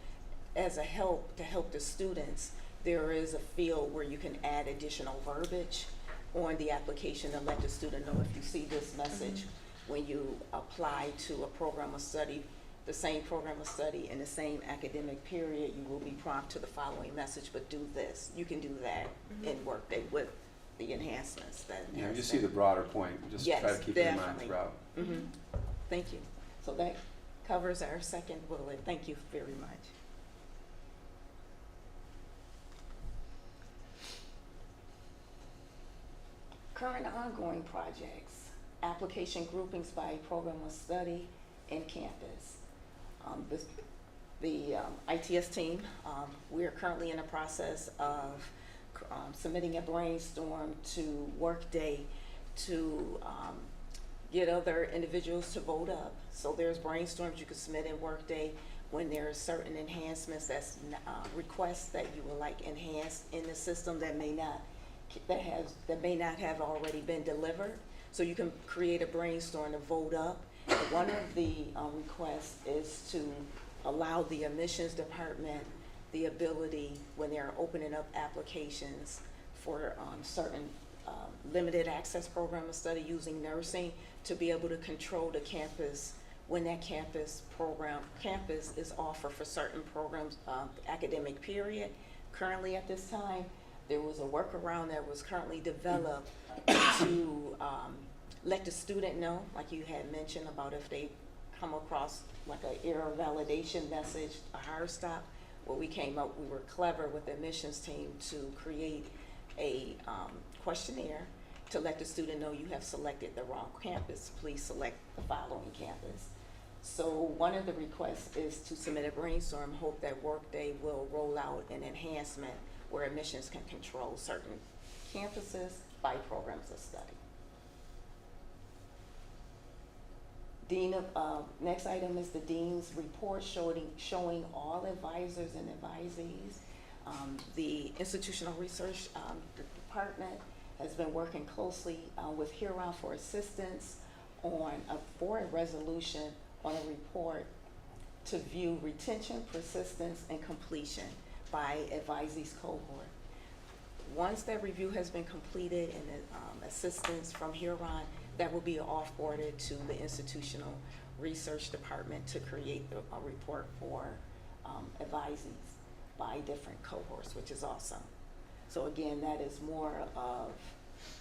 as a help to help the students, there is a field where you can add additional verbiage on the application to let the student know if you see this message when you apply to a program of study, the same program of study in the same academic period, you will be prompted to the following message, but do this. You can do that in Workday with the enhancements that. Yeah, you see the broader point. Just try to keep it in mind throughout. Thank you. So that covers our second bullet. Thank you very much. Current ongoing projects, application groupings by program of study and campus. The ITS team, we are currently in the process of submitting a brainstorm to Workday to get other individuals to vote up. So there's brainstorms you can submit in Workday when there are certain enhancements, that's requests that you would like enhanced in the system that may not have already been delivered. So you can create a brainstorm to vote up. And one of the requests is to allow the admissions department the ability, when they're opening up applications for certain limited access program of study using nursing, to be able to control the campus when that campus is offered for certain programs, academic period. Currently at this time, there was a workaround that was currently developed to let the student know, like you had mentioned about if they come across like an error validation message, a hire stop. Well, we were clever with the admissions team to create a questionnaire to let the student know you have selected the wrong campus. Please select the following campus. So one of the requests is to submit a brainstorm, hope that Workday will roll out an enhancement where admissions can control certain campuses by programs of study. Next item is the dean's report showing all advisors and advisees. The institutional research department has been working closely with Huron for assistance for a resolution on a report to view retention, persistence, and completion by advisees cohort. Once that review has been completed and assistance from Huron, that will be off-boarded to the institutional research department to create a report for advisees by different cohorts, which is awesome. So again, that is more of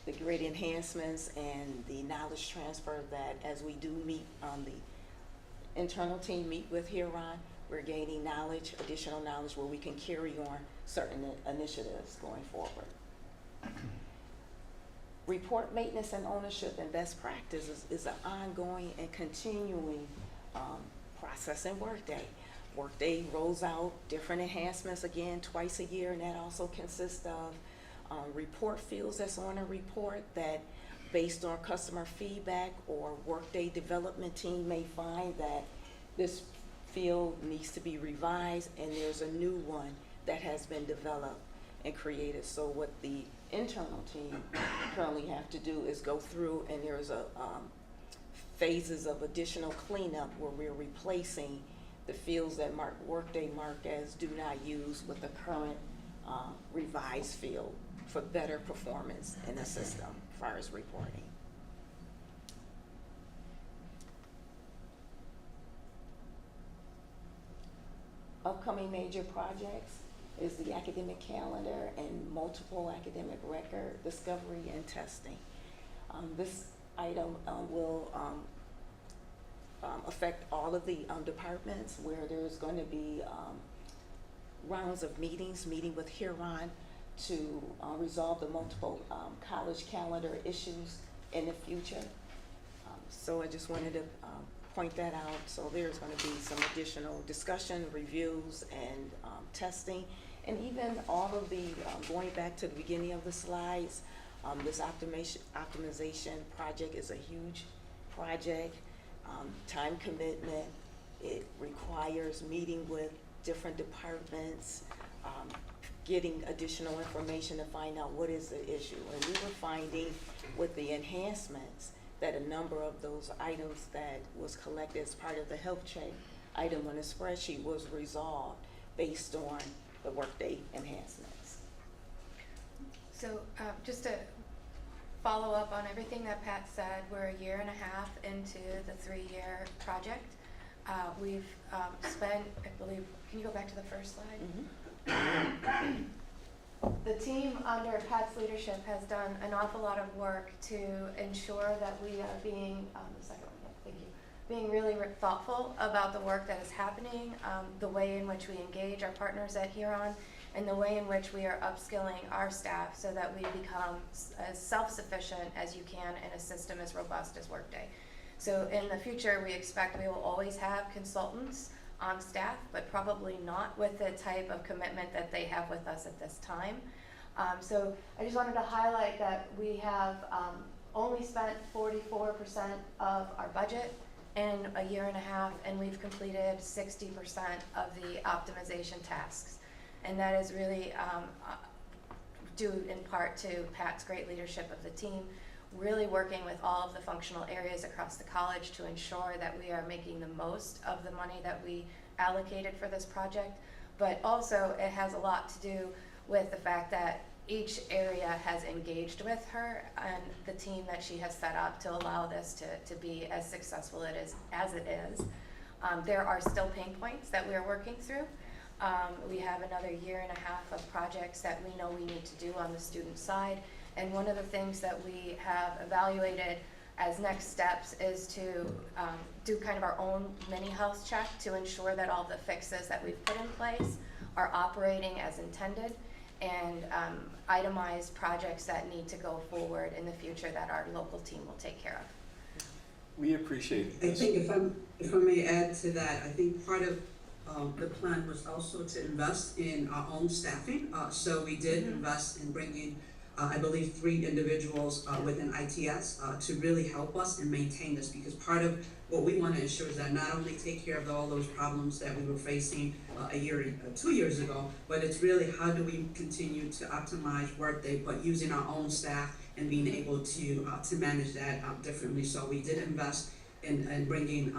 the grade enhancements and the knowledge transfer that as we do meet on the internal team meet with Huron, we're gaining knowledge, additional knowledge where we can carry on certain initiatives going forward. Report maintenance and ownership and best practices is an ongoing and continuing process in Workday. Workday rolls out different enhancements again twice a year, and that also consists of report fields that's on a report that based on customer feedback or Workday development team may find that this field needs to be revised and there's a new one that has been developed and created. So what the internal team currently have to do is go through, and there's a phases of additional cleanup where we're replacing the fields that Workday mark as do not use with the current revised field for better performance in the system as far as reporting. Upcoming major projects is the academic calendar and multiple academic record discovery and testing. This item will affect all of the departments where there's going to be rounds of meeting with Huron to resolve the multiple college calendar issues in the future. So I just wanted to point that out. So there's going to be some additional discussion, reviews, and testing. And even all of the, going back to the beginning of the slides, this optimization project is a huge project, time commitment. It requires meeting with different departments, getting additional information to find out what is the issue. And we were finding with the enhancements that a number of those items that was collected as part of the health check item on the spreadsheet was resolved based on the Workday enhancements. So just to follow up on everything that Pat said, we're a year and a half into the 3-year project. We've spent, I believe, can you go back to the first slide? Mm-hmm. The team under Pat's leadership has done an awful lot of work to ensure that we are being, the second one, yeah, thank you, being really thoughtful about the work that is happening, the way in which we engage our partners at Huron, and the way in which we are upskilling our staff so that we become as self-sufficient as you can in a system as robust as Workday. So in the future, we expect we will always have consultants on staff, but probably not with the type of commitment that they have with us at this time. So I just wanted to highlight that we have only spent 44% of our budget in a year and a half, and we've completed 60% of the optimization tasks. And that is really due in part to Pat's great leadership of the team, really working with all of the functional areas across the college to ensure that we are making the most of the money that we allocated for this project. But also it has a lot to do with the fact that each area has engaged with her and the team that she has set up to allow this to be as successful as it is. There are still pain points that we are working through. We have another year and a half of projects that we know we need to do on the student side. And one of the things that we have evaluated as next steps is to do kind of our own mini health check to ensure that all the fixes that we've put in place are operating as intended, and itemize projects that need to go forward in the future that our local team will take care of. We appreciate this. I think if I may add to that, I think part of the plan was also to invest in our own staffing. So we did invest in bringing I believe 3 individuals within ITS to really help us and maintain this, because part of what we want to ensure is that not only take care of all those problems that we were facing 2 years ago, but it's really how do we continue to optimize Workday, but using our own staff and being able to manage that differently. So we did invest and bringing,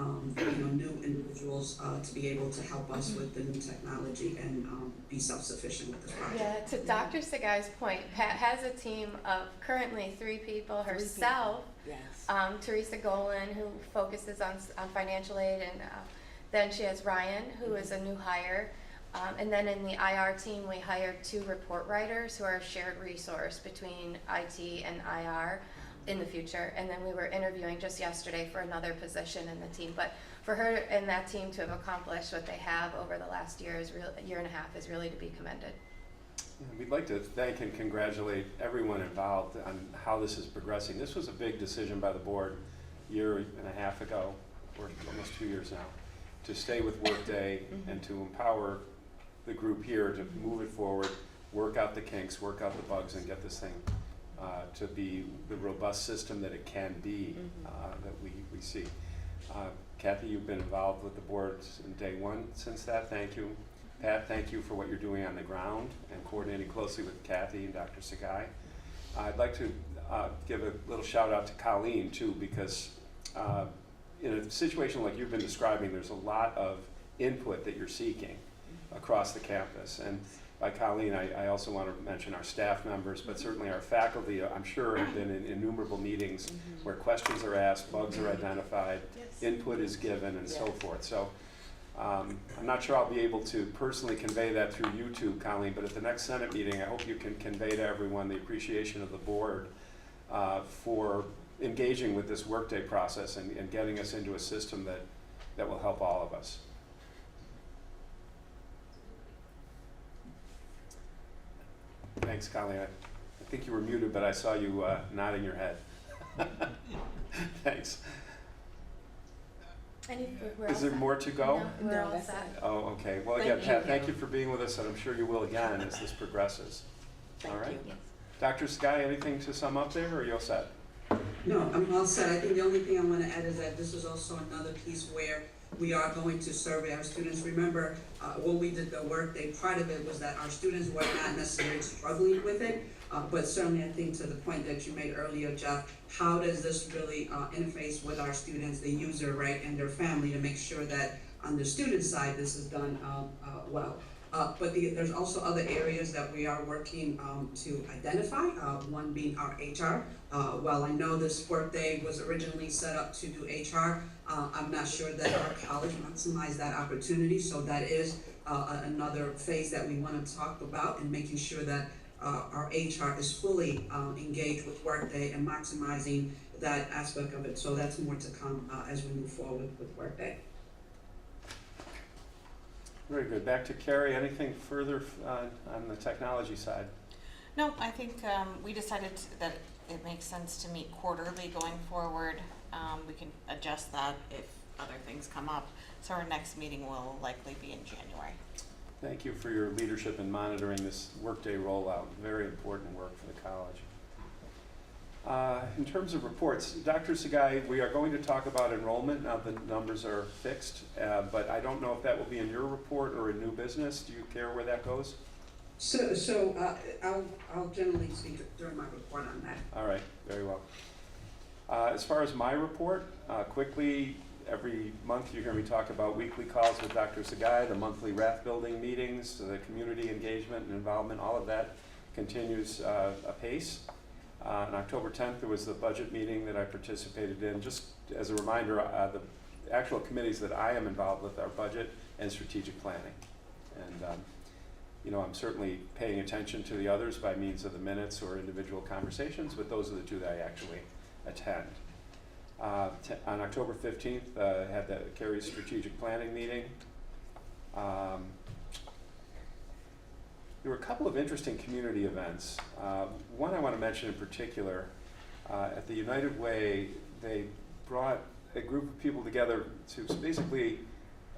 new individuals, to be able to help us with the new technology and, be self-sufficient with this project. Yeah, to Dr. Sagai's point, Pat has a team of currently 3 people herself. Yes. Teresa Golan, who focuses on financial aid, and then she has Ryan, who is a new hire. And then in the IR team, we hired 2 report writers who are a shared resource between IT and IR in the future. And then we were interviewing just yesterday for another position in the team. But for her and that team to have accomplished what they have over the last year and a half is really to be commended. We'd like to thank and congratulate everyone involved on how this is progressing. This was a big decision by the board a year and a half ago, or almost 2 years now, to stay with Workday and to empower the group here to move it forward, work out the kinks, work out the bugs, and get this thing to be the robust system that it can be, that we see. Kathy, you've been involved with the board in day one since that. Thank you. Pat, thank you for what you're doing on the ground and coordinating closely with Kathy and Dr. Sagai. I'd like to give a little shout out to Colleen too, because in a situation like you've been describing, there's a lot of input that you're seeking across the campus. And by Colleen, I also want to mention our staff members, but certainly our faculty, I'm sure, have been in innumerable meetings where questions are asked, bugs are identified, input is given, and so forth. So I'm not sure I'll be able to personally convey that through YouTube, Colleen, but at the next Senate meeting, I hope you can convey to everyone the appreciation of the board for engaging with this Workday process and getting us into a system that will help all of us. Thanks, Colleen. I think you were muted, but I saw you nodding your head. Thanks. Is there more to go? No, we're all set. Oh, okay. Well, again, Pat, thank you for being with us, and I'm sure you will again as this progresses. All right. Yes. Dr. Sky, anything to sum up there, or are you all set? No, I'm all set. I think the only thing I want to add is that this is also another piece where we are going to survey our students. Remember, when we did the Workday, part of it was that our students were not necessarily struggling with it, but certainly I think to the point that you made earlier, Jeff, how does this really interface with our students, the user, right, and their family to make sure that on the student side this is done well. But there's also other areas that we are working to identify, one being our HR. While I know this Workday was originally set up to do HR, I'm not sure that our college maximized that opportunity, so that is another phase that we want to talk about, and making sure that our HR is fully engaged with Workday and maximizing that aspect of it. So that's more to come as we move forward with Workday. Very good. Back to Carrie. Anything further on the technology side? No, I think we decided that it makes sense to meet quarterly going forward. We can adjust that if other things come up. So our next meeting will likely be in January. Thank you for your leadership in monitoring this Workday rollout. Very important work for the college. In terms of reports, Dr. Sagai, we are going to talk about enrollment. Now the numbers are fixed, but I don't know if that will be in your report or in new business. Do you care where that goes? So I'll generally speak during my report on that. All right, very well. As far as my report, quickly, every month you hear me talk about weekly calls with Dr. Sagai, the monthly RAF building meetings, the community engagement and involvement, all of that continues apace. On October 10th, there was the budget meeting that I participated in. Just as a reminder, the actual committees that I am involved with are budget and strategic planning. And you know, I'm certainly paying attention to the others by means of the minutes or individual conversations, but those are the two that I actually attend. On October 15th, I had the Carrie's strategic planning meeting. There were a couple of interesting community events. One I want to mention in particular, at the United Way, they brought a group of people together to basically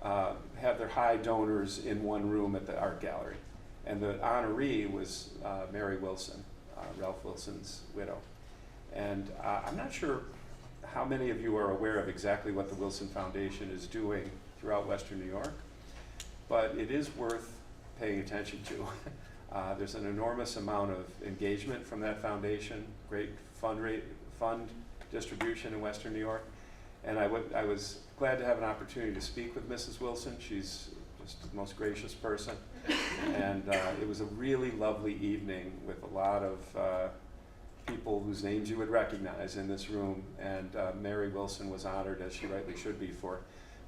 have their high donors in one room at the art gallery. And the honoree was Mary Wilson, Ralph Wilson's widow. And I'm not sure how many of you are aware of exactly what the Wilson Foundation is doing throughout Western New York, but it is worth paying attention to. There's an enormous amount of engagement from that foundation, great fund distribution in Western New York, And I was glad to have an opportunity to speak with Mrs. Wilson. She's just the most gracious person. And it was a really lovely evening with a lot of people whose names you would recognize in this room. And Mary Wilson was honored, as she rightly should be, for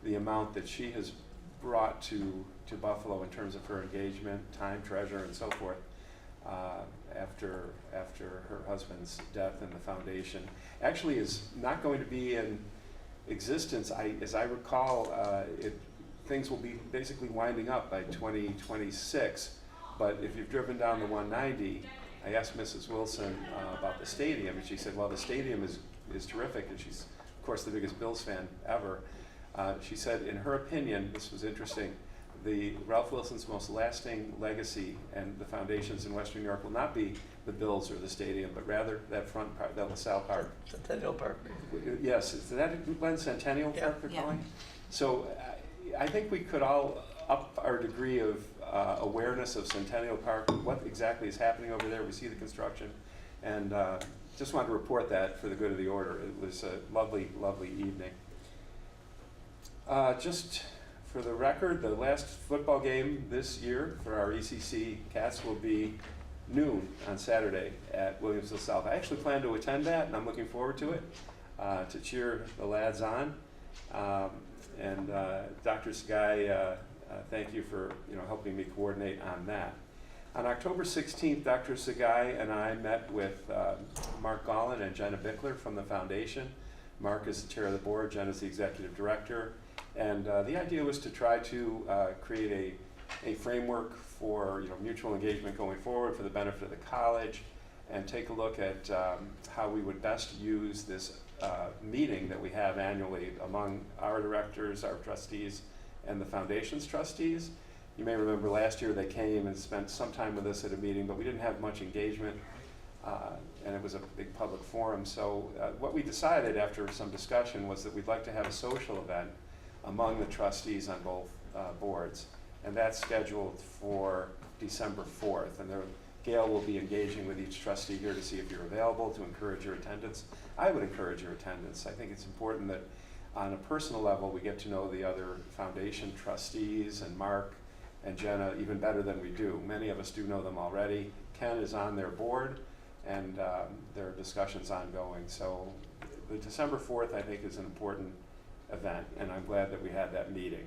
the amount that she has brought to Buffalo in terms of her engagement, time, treasure, and so forth after her husband's death, and the foundation actually is not going to be in existence. As I recall, things will be basically winding up by 2026, but if you've driven down the 190, I asked Mrs. Wilson about the stadium, and she said, well, the stadium is terrific, and she's, of course, the biggest Bills fan ever. She said, in her opinion, this was interesting, the Ralph Wilson's most lasting legacy and the foundations in Western New York will not be the Bills or the stadium, but rather that front part, that LaSalle Park. Centennial Park. Yes, is that Glen Centennial Park they're calling? So I think we could all up our degree of awareness of Centennial Park, what exactly is happening over there. We see the construction, and just wanted to report that for the good of the order. It was a lovely, lovely evening. Just for the record, the last football game this year for our ECC Cats will be noon on Saturday at Williamsville South. I actually plan to attend that, and I'm looking forward to it, to cheer the lads on. And Dr. Sagai, thank you for helping me coordinate on that. On October 16th, Dr. Sagai and I met with Mark Gollin and Jenna Bickler from the foundation. Mark is the chair of the board, Jenna is the executive director. And the idea was to try to create a framework for mutual engagement going forward for the benefit of the college, and take a look at how we would best use this meeting that we have annually among our directors, our trustees, and the foundation's trustees. You may remember last year they came and spent some time with us at a meeting, but we didn't have much engagement, and it was a big public forum. So what we decided after some discussion was that we'd like to have a social event among the trustees on both boards, and that's scheduled for December 4th. And Gail will be engaging with each trustee here to see if you're available, to encourage your attendance. I would encourage your attendance. I think it's important that on a personal level we get to know the other foundation trustees and Mark and Jenna even better than we do. Many of us do know them already. Ken is on their board, and there are discussions ongoing. So the December 4th, I think, is an important event, and I'm glad that we had that meeting.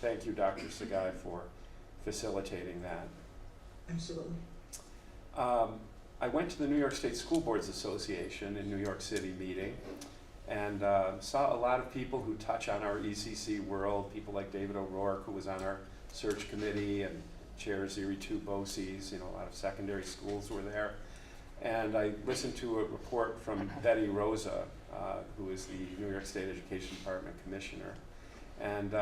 Thank you, Dr. Sagai, for facilitating that. Absolutely. I went to the New York State School Boards Association in New York City meeting, and saw a lot of people who touch on our ECC world, people like David O'Rourke, who was on our search committee, and Chair Ziri Tu Boses, a lot of secondary schools were there. And I listened to a report from Betty Rosa, who is the New York State Education Department Commissioner. And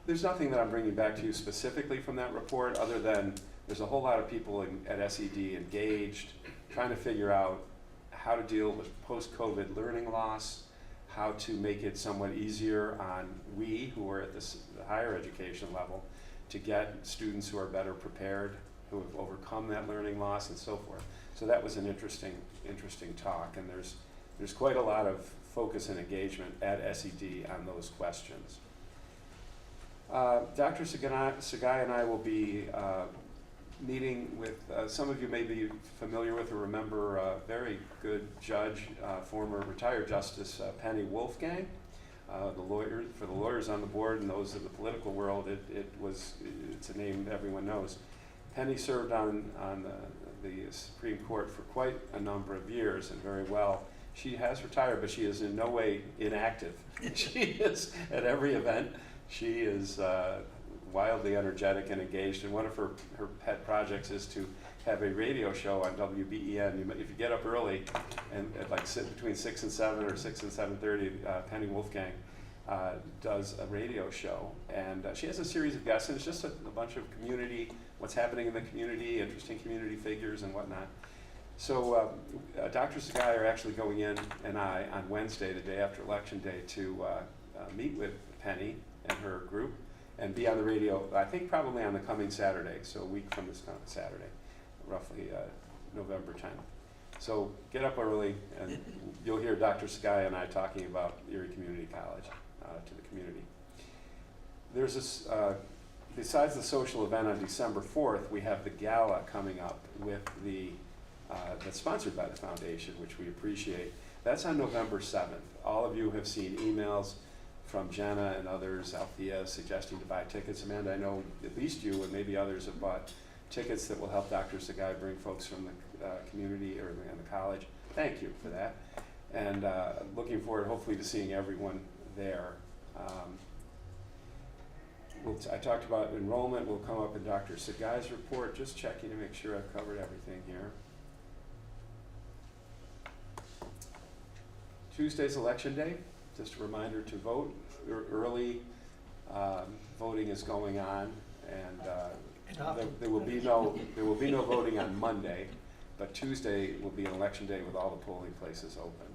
there's nothing that I'm bringing back to you specifically from that report, other than there's a whole lot of people at SED engaged, trying to figure out how to deal with post-COVID learning loss, how to make it somewhat easier on we who are at the higher education level to get students who are better prepared, who have overcome that learning loss, and so forth. So that was an interesting talk, and there's quite a lot of focus and engagement at SED on those questions. Dr. Sagai and I will be meeting with, some of you may be familiar with or remember a very good judge, former retired Justice Penny Wolfgang. For the lawyers on the board and those in the political world, it's a name everyone knows. Penny served on the Supreme Court for quite a number of years, and very well. She has retired, but she is in no way inactive. She is at every event. She is wildly energetic and engaged, and one of her pet projects is to have a radio show on WBEN. If you get up early and sit between 6 and 7 or 6 and 7:30, Penny Wolfgang does a radio show, and she has a series of guests, and it's just a bunch of community, what's happening in the community, interesting community figures and whatnot. So Dr. Sagai are actually going in, and I, on Wednesday, the day after Election Day, to meet with Penny and her group and be on the radio, I think probably on the coming Saturday, so a week from this coming Saturday, roughly November 10th. So get up early, and you'll hear Dr. Sagai and I talking about Erie Community College to the community. There's this, besides the social event on December 4th, we have the gala coming up with that's sponsored by the foundation, which we appreciate. That's on November 7th. All of you have seen emails from Jenna and others, Althea, suggesting to buy tickets. Amanda, I know at least you and maybe others have bought tickets that will help Dr. Sagai bring folks from the community or the college. Thank you for that. And looking forward, hopefully, to seeing everyone there. I talked about enrollment. Will come up in Dr. Sagai's report. Just checking to make sure I've covered everything here. Tuesday's election day. Just a reminder to vote. Early voting is going on, and there will be no voting on Monday, but Tuesday will be an election day with all the polling places open.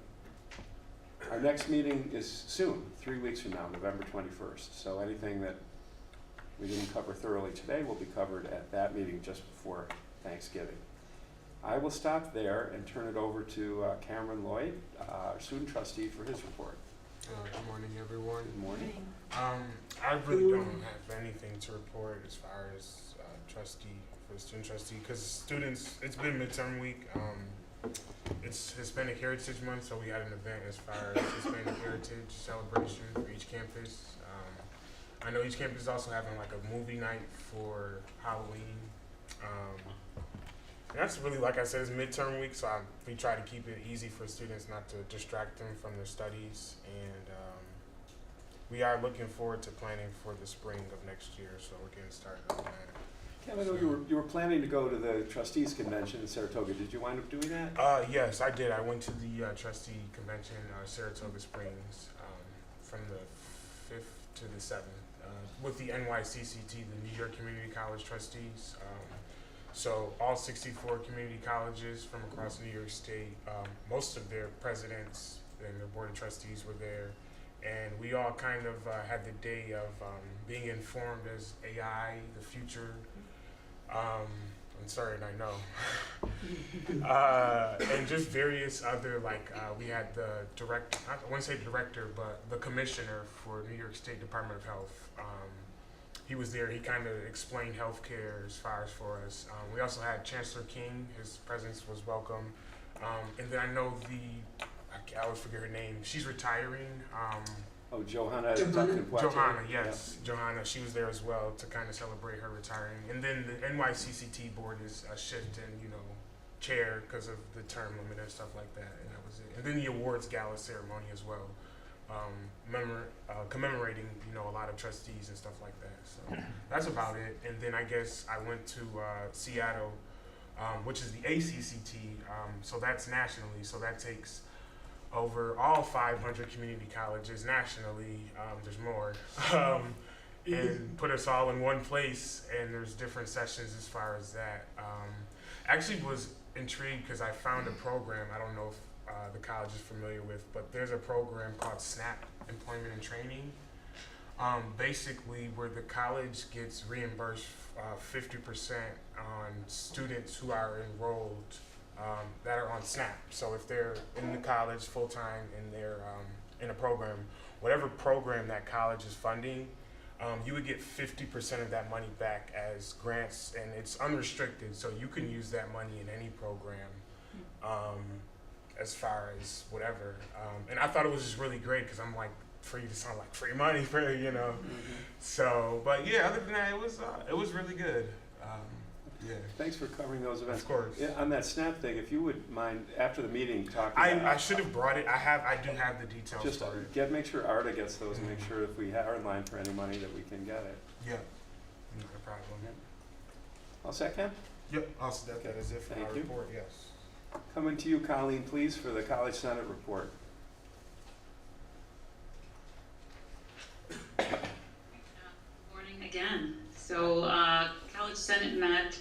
Our next meeting is soon, 3 weeks from now, November 21st. So anything that we didn't cover thoroughly today will be covered at that meeting just before Thanksgiving. I will stop there and turn it over to Cameron Lloyd, our student trustee, for his report. Good morning, everyone. Good morning. I really don't have anything to report as far as trustee for the student trustee, because students, it's been midterm week. It's Hispanic Heritage Month, so we had an event as far as Hispanic Heritage celebration for each campus. I know each campus is also having like a movie night for Halloween. And that's really, like I said, it's midterm week, so we try to keep it easy for students, not to distract them from their studies. And we are looking forward to planning for the spring of next year, so we're getting started on that. Kevin, you were planning to go to the trustees convention in Saratoga. Did you wind up doing that? Yes, I did. I went to the trustee convention, Saratoga Springs, from the 5th to the 7th, with the NYCCT, the New York Community College Trustees. So all 64 community colleges from across New York State, most of their presidents and their board of trustees were there. And we all kind of had the day of being informed as AI, the future. I'm sorry, I know. And just various other, like we had the director, I wouldn't say director, but the commissioner for New York State Department of Health. He was there. He kind of explained healthcare as far as for us. We also had Chancellor King. His presence was welcome. And then I know I always forget her name. She's retiring. Johanna. Johanna, yes. Yeah. Johanna, she was there as well to kind of celebrate her retiring. And then the NYCCT board is shifting, chair because of the term limit and stuff like that. And that was it. And then the awards gala ceremony as well. Commemorating, a lot of trustees and stuff like that. So that's about it. And then I guess I went to Seattle, which is the ACCT. So that's nationally. So that takes over all 500 community colleges nationally. There's more. And put us all in one place. And there's different sessions as far as that. Actually was intrigued because I found a program. I don't know if the college is familiar with, but there's a program called SNAP Employment and Training, basically where the college gets reimbursed 50% on students who are enrolled that are on SNAP. So if they're in the college full-time and they're in a program, whatever program that college is funding, you would get 50% of that money back as grants, and it's unrestricted, so you can use that money in any program. As far as whatever, and I thought it was just really great because I'm like, free to sound like free money for Mm-hmm. So, but yeah, other than that, it was really good. Yeah. Thanks for covering those events. Of course. Yeah, on that SNAP thing, if you would mind after the meeting talking. I should have brought it. I do have the details. Just for it. make sure Arda gets those and make sure if we are in line for any money that we can get it. Yeah. No problem. All set, Cam? Yep. I'll set that as if Thank our you. report. Yes. Coming to you, Colleen, please, for the College Senate report. Morning again. So College Senate met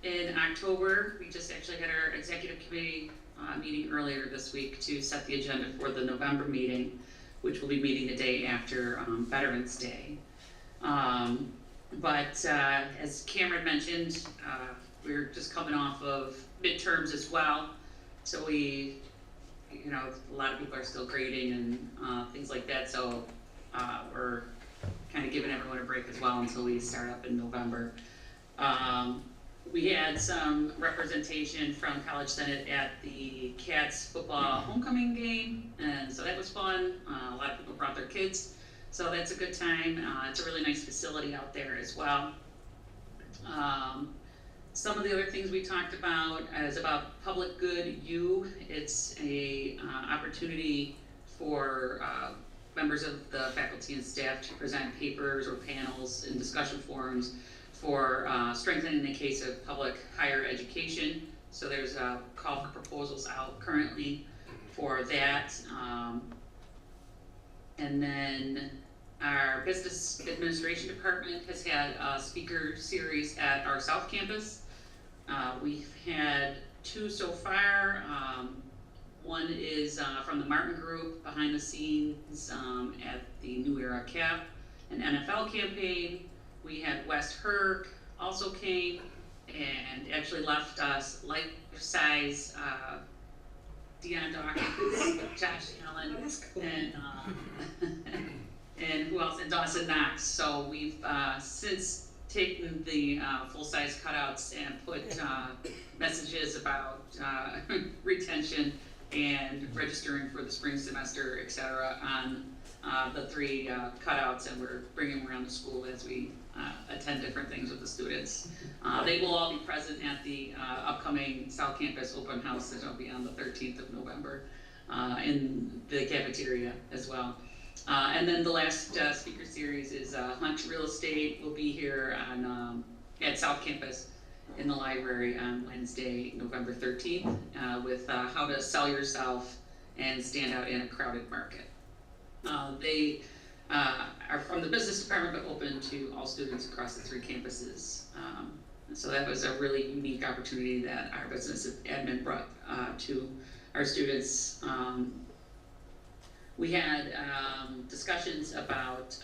in October. We just actually had our executive committee meeting earlier this week to set the agenda for the November meeting, which will be meeting the day after Veterans Day. But as Cameron mentioned, we're just coming off of midterms as well. So a lot of people are still grading and things like that, so we're kind of giving everyone a break as well until we start up in November. We had some representation from College Senate at the Cats football homecoming game, and so that was fun. A lot of people brought their kids, so that's a good time. It's a really nice facility out there as well. Some of the other things we talked about is about Public Good U. It's a opportunity for members of the faculty and staff to present papers or panels and discussion forums for strengthening the case of public higher education. So there's a call for proposals out currently for that. And then our business administration department has had a speaker series at our South Campus. We've had 2 so far. One is from the Martin Group, behind the scenes at the New Era Cap, an NFL campaign. We had West Herc also came and actually left us life-size Deion Dawkins, Josh Allen, and who else? And Dawson Knox. So we've since taken the full-size cutouts and put messages about retention and registering for the spring semester, etc., on the 3 cutouts, and we're bringing them around the school as we attend different things with the students. They will all be present at the upcoming South Campus open house that will be on the 13th of November in the cafeteria as well. And then the last speaker series is Hunt Real Estate will be here on at South Campus in the library on Wednesday, November 13th, with how to sell yourself and stand out in a crowded market. They are from the business department, but open to all students across the 3 campuses. So that was a really unique opportunity that our business admin brought to our students. We had discussions about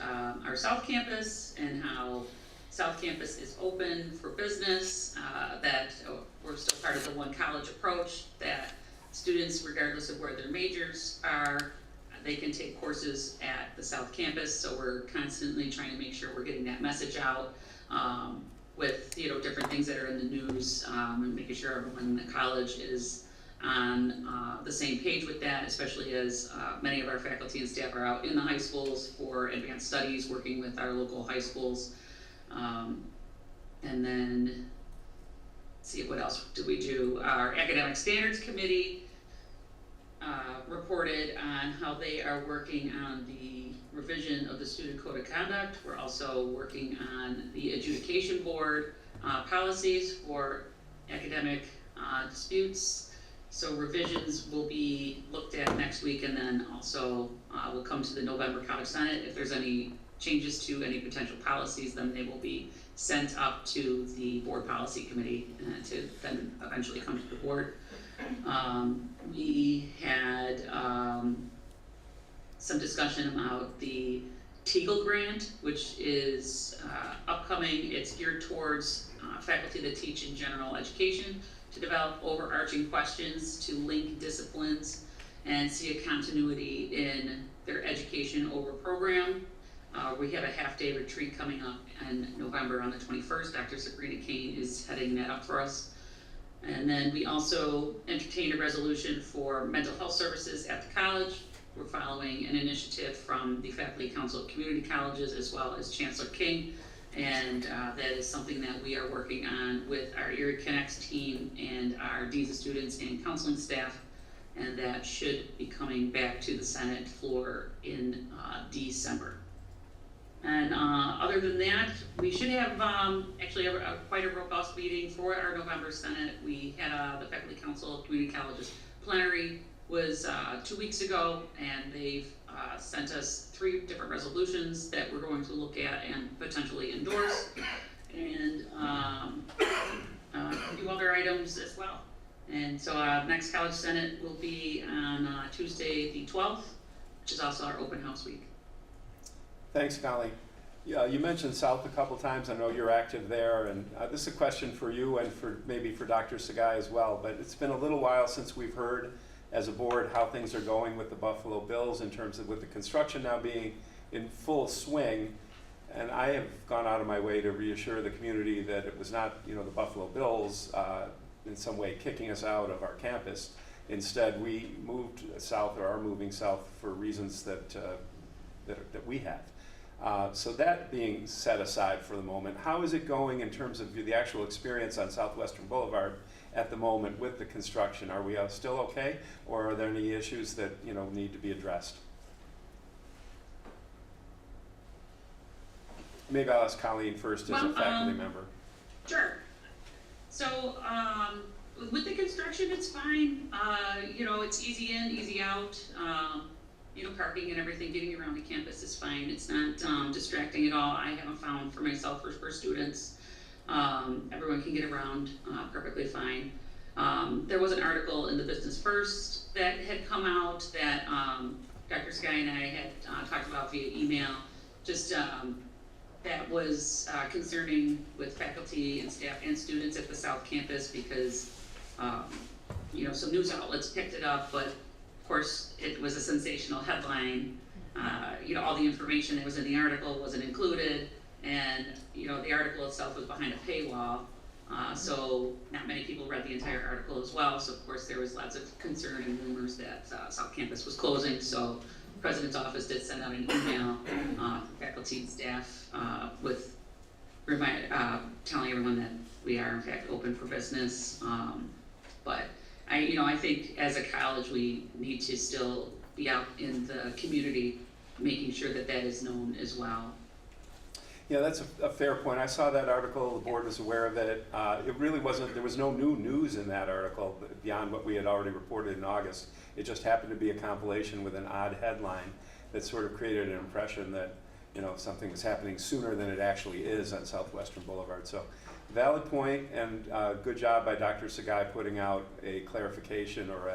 our South Campus and how South Campus is open for business, that we're still part of the one college approach, that students, regardless of where their majors are, they can take courses at the South Campus. So we're constantly trying to make sure we're getting that message out with different things that are in the news, and making sure everyone in the college is on the same page with that, especially as many of our faculty and staff are out in the high schools for advanced studies, working with our local high schools. And then, let's see, what else did we do? Our Academic Standards Committee reported on how they are working on the revision of the Student Code of Conduct. We're also working on the Adjudication Board policies for academic disputes. So revisions will be looked at next week, and then also will come to the November College Senate. If there's any changes to any potential policies, then they will be sent up to the Board Policy Committee to then eventually come to the board. We had some discussion about the Teagle Grant, which is upcoming. It's geared towards faculty that teach in general education to develop overarching questions to link disciplines and see a continuity in their education over program. We have a half-day retreat coming up in November on the 21st. Dr. Sabrina Kane is heading that up for us. And then we also entertained a resolution for mental health services at the college. We're following an initiative from the Faculty Council of Community Colleges as well as Chancellor King. And that is something that we are working on with our Erie Connects team and our Deans of Students and counseling staff. And that should be coming back to the Senate floor in December. And other than that, we should have actually quite a robust meeting for our November Senate. We had the Faculty Council of Community Colleges plenary was 2 weeks ago, and they've sent us 3 different resolutions that we're going to look at and potentially endorse, and a few other items as well. And so next College Senate will be on Tuesday the 12th, which is also our open house week. Thanks, Golly. Yeah, you mentioned South a couple times. I know you're active there, and this is a question for you and maybe for Dr. Sagai as well. But it's been a little while since we've heard, as a board, how things are going with the Buffalo Bills in terms of with the construction now being in full swing. And I have gone out of my way to reassure the community that it was not, the Buffalo Bills in some way kicking us out of our campus. Instead, we moved south, or are moving south, for reasons that we have. So that being set aside for the moment, how is it going in terms of the actual experience on Southwestern Boulevard at the moment with the construction? Are we still okay, or are there any issues that need to be addressed? Maybe I'll ask Colleen first as a faculty member. Sure. So with the construction, it's fine. It's easy in, easy out. Parking and everything, getting around the campus is fine. It's not distracting at all. I haven't found for myself or for students. Everyone can get around perfectly fine. There was an article in the Business First that had come out that Dr. Sky and I had talked about via email. Just that was concerning with faculty and staff and students at the South Campus because some news outlets picked it up, but of course it was a sensational headline. All the information that was in the article wasn't included, and the article itself was behind a paywall, so not many people read the entire article as well. So of course there was lots of concern and rumors that South Campus was closing. So the President's office did send out an email to faculty and staff with telling everyone that we are in fact open for business. But I think as a college we need to still be out in the community making sure that that is known as well. Yeah, that's a fair point. I saw that article, the board was aware of it. It really wasn't, there was no new news in that article beyond what we had already reported in August. It just happened to be a compilation with an odd headline that sort of created an impression that something was happening sooner than it actually is on Southwestern Boulevard. So valid point, and good job by Dr. Sagai putting out a clarification or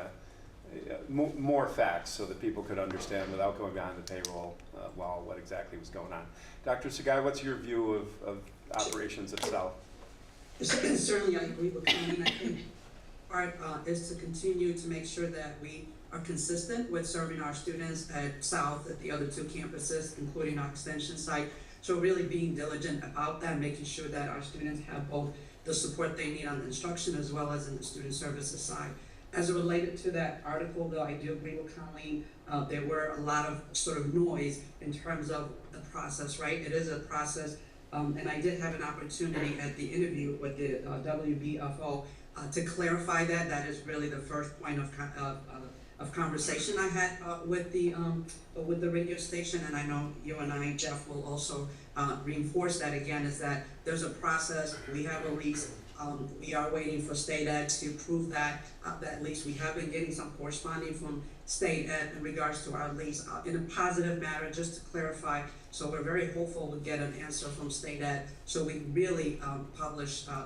more facts so that people could understand without going behind the paywall wall what exactly was going on. Dr. Sagai, what's your view of operations at South? Certainly I agree with Colleen. I think part is to continue to make sure that we are consistent with serving our students at South, at the other two campuses, including our extension site. So really being diligent about that, making sure that our students have both the support they need on the instruction as well as in the student services side. As it related to that article, though, I do agree with Colleen. There were a lot of sort of noise in terms of the process, right? It is a process, and I did have an opportunity at the interview with the WBFO to clarify that. That is really the first point of conversation I had with the radio station, and I know you and I, Jeff, will also reinforce that again. Is that there's a process. We have a lease. We are waiting for State Ed to prove that at least we have been getting some corresponding from State Ed in regards to our lease in a positive manner, just to clarify. So we're very hopeful we'll get an answer from State Ed so we can really publish the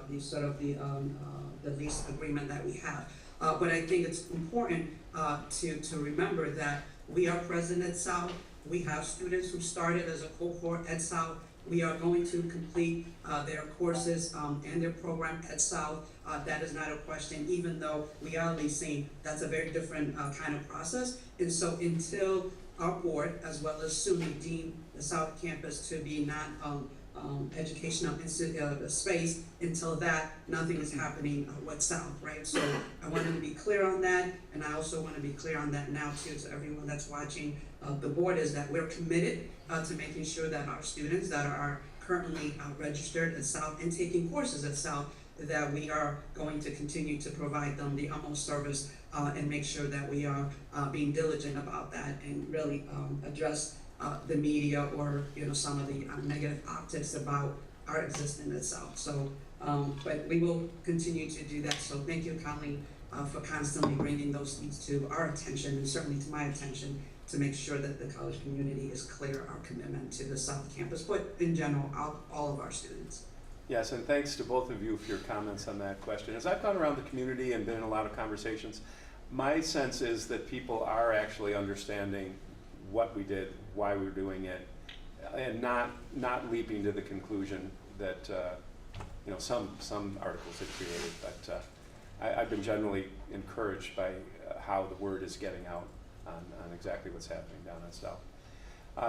lease agreement that we have. But I think it's important to remember that we are present at South. We have students who started as a cohort at South. We are going to complete their courses and their program at South. That is not a question, even though we are leasing. That's a very different kind of process. And so until our board, as well as SUNY, deem the South Campus to be non-educational space, until that, nothing is happening with South, right? So I wanted to be clear on that, and I also want to be clear on that now too to everyone that's watching the board, is that we're committed to making sure that our students that are currently registered at South and taking courses at South, that we are going to continue to provide them the utmost service and make sure that we are being diligent about that and really address the media or some of the negative optics about our existence at South. So, but we will continue to do that. So thank you, Colleen, for constantly bringing those things to our attention and certainly to my attention, to make sure that the college community is clear our commitment to the South Campus, but in general, all of our students. Yes, and thanks to both of you for your comments on that question. As I've gone around the community and been in a lot of conversations, my sense is that people are actually understanding what we did, why we're doing it, and not leaping to the conclusion that, you know, some articles had created, but I've been generally encouraged by how the word is getting out on exactly what's happening down in South.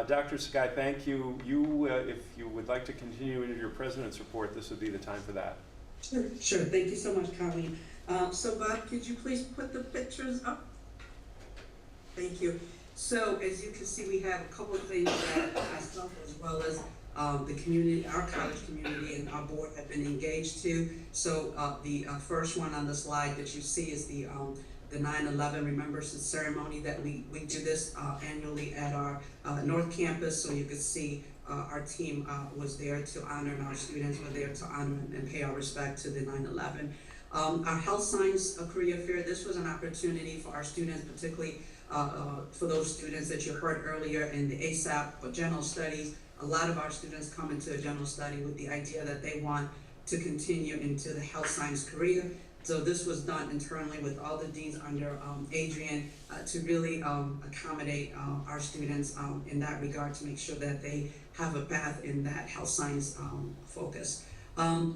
Dr. Sakai, thank you. If you would like to continue into your president's report, this would be the time for that. Sure. Thank you so much, Colleen. So Bob, could you please put the pictures up? Thank you. So as you can see, we have a couple of things that myself as well as the community, our college community and our board have been engaged to. So the first one on the slide that you see is the 9/11 Remembrance Ceremony that we do this annually at our North Campus. So you can see our team was there to honor, and our students were there to honor and pay our respect to the 9/11. Our Health Science Career Fair, this was an opportunity for our students, particularly for those students that you heard earlier in the ASAP or general studies. A lot of our students come into a general study with the idea that they want to continue into the health science career. So this was done internally with all the deans under Adrian to really accommodate our students in that regard, to make sure that they have a path in that health science focus.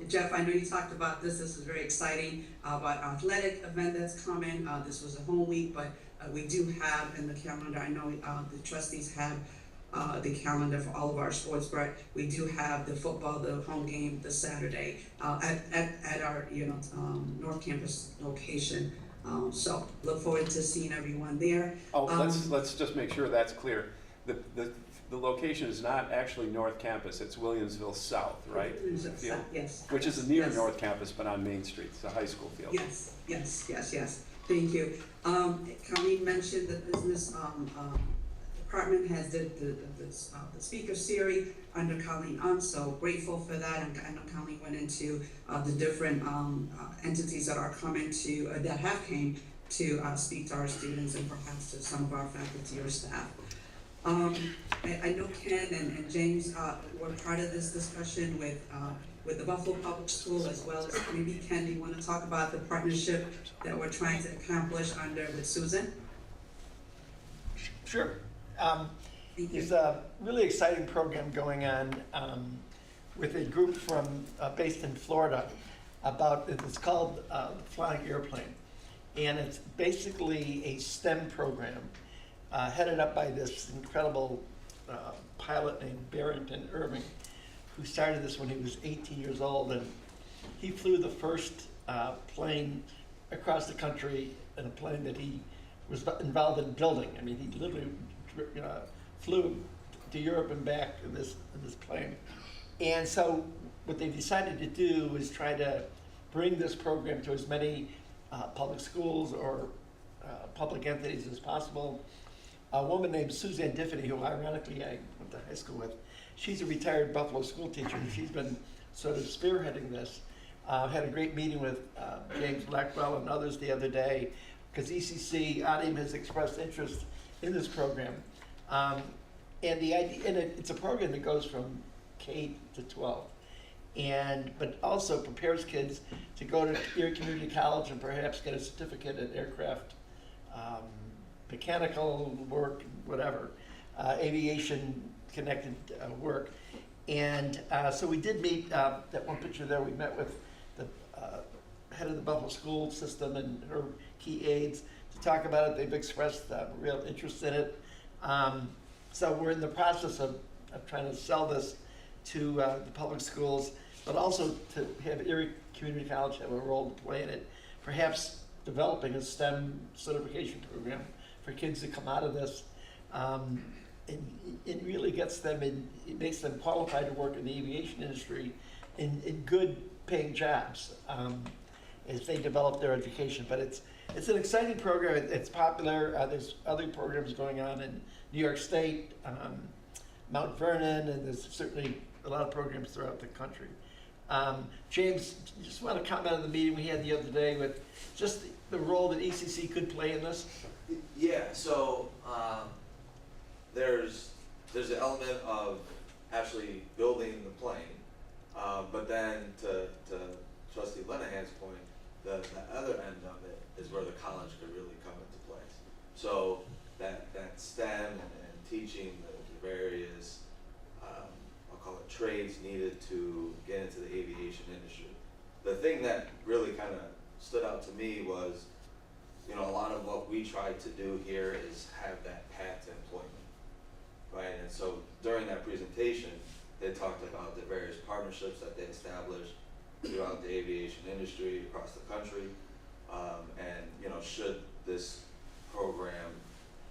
Jeff, I know you talked about this. This is very exciting, about our athletic event that's coming. This was a home week, but we do have in the calendar, I know the trustees have the calendar for all of our sports, but we do have the football, the home game this Saturday at our North Campus location. So look forward to seeing everyone there. Oh, let's just make sure that's clear. The location is not actually North Campus, it's Williamsville South, right? Williamsville South, yes. Which is near North Campus, but on Main Street, it's a high school field. Yes. Thank you. Colleen mentioned the business department has the speaker series under Colleen so grateful for that. And I know Colleen went into the different entities that are coming to, that have came to speak to our students and perhaps to some of our faculty or staff. I know Ken and James were part of this discussion with the Buffalo Public School, as well as maybe Ken, do you want to talk about the partnership that we're trying to accomplish with Susan? Sure. There's a really exciting program going on with a group from based in Florida it's called Flying Airplane, and it's basically a STEM program headed up by this incredible pilot named Barrington Irving, who started this when he was 18 years old, and he flew the first plane across the country in a plane that he was involved in building. I mean, he literally flew to Europe and back in this plane. And so what they decided to do was try to bring this program to as many public schools or public entities as possible. A woman named Suzanne Diffany, who ironically I went to high school with, she's a retired Buffalo school teacher, and she's been sort of spearheading this. Had a great meeting with James Blackwell and others the other day, because ECC, ADIM has expressed interest in this program. And the idea, and it's a program that goes from K to 12, but also prepares kids to go to Erie Community College and perhaps get a certificate in aircraft, mechanical work, whatever, aviation connected work. And so we did meet, that one picture there, we met with the head of the Buffalo school system and her key aides to talk about it. They've expressed real interest in it. So we're in the process of trying to sell this to the public schools, but also to have Erie Community College have a role to play in it, perhaps developing a STEM certification program for kids to come out of this. It really gets them in, it makes them qualified to work in the aviation industry in good paying jobs as they develop their education. But it's an exciting program. It's popular. There's other programs going on in New York State, Mount Vernon, and there's certainly a lot of programs throughout the country. James, just want to comment on the meeting we had the other day with just the role that ECC could play in this? Yeah, so there's an element of actually building the plane, but then to Trustee Lenahan's point, the other end of it is where the college could really come into place. So that STEM and teaching the various trades needed to get into the aviation industry. The thing that really kind of stood out to me was, you know, a lot of what we try to do here is have that path to employment, right? And so during that presentation, they talked about the various partnerships that they established throughout the aviation industry across the country. And, you know, should this program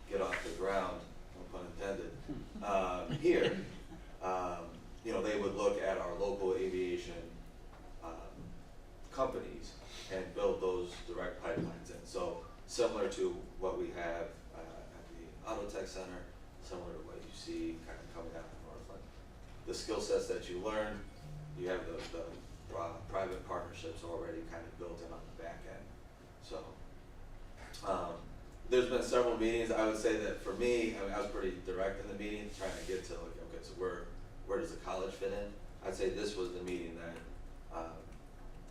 get off the ground, no pun intended, here, you know, they would look at our local aviation companies and build those direct pipelines in. So similar to what we have at the Auto Tech Center, similar to what you see kind of coming out of Northland. The skill sets that you learn, you have the private partnerships already kind of built in on the back end. So there's been several meetings. I would say that for me, I mean, I was pretty direct in the meeting, trying to get to like, okay, so where does the college fit in? I'd say this was the meeting that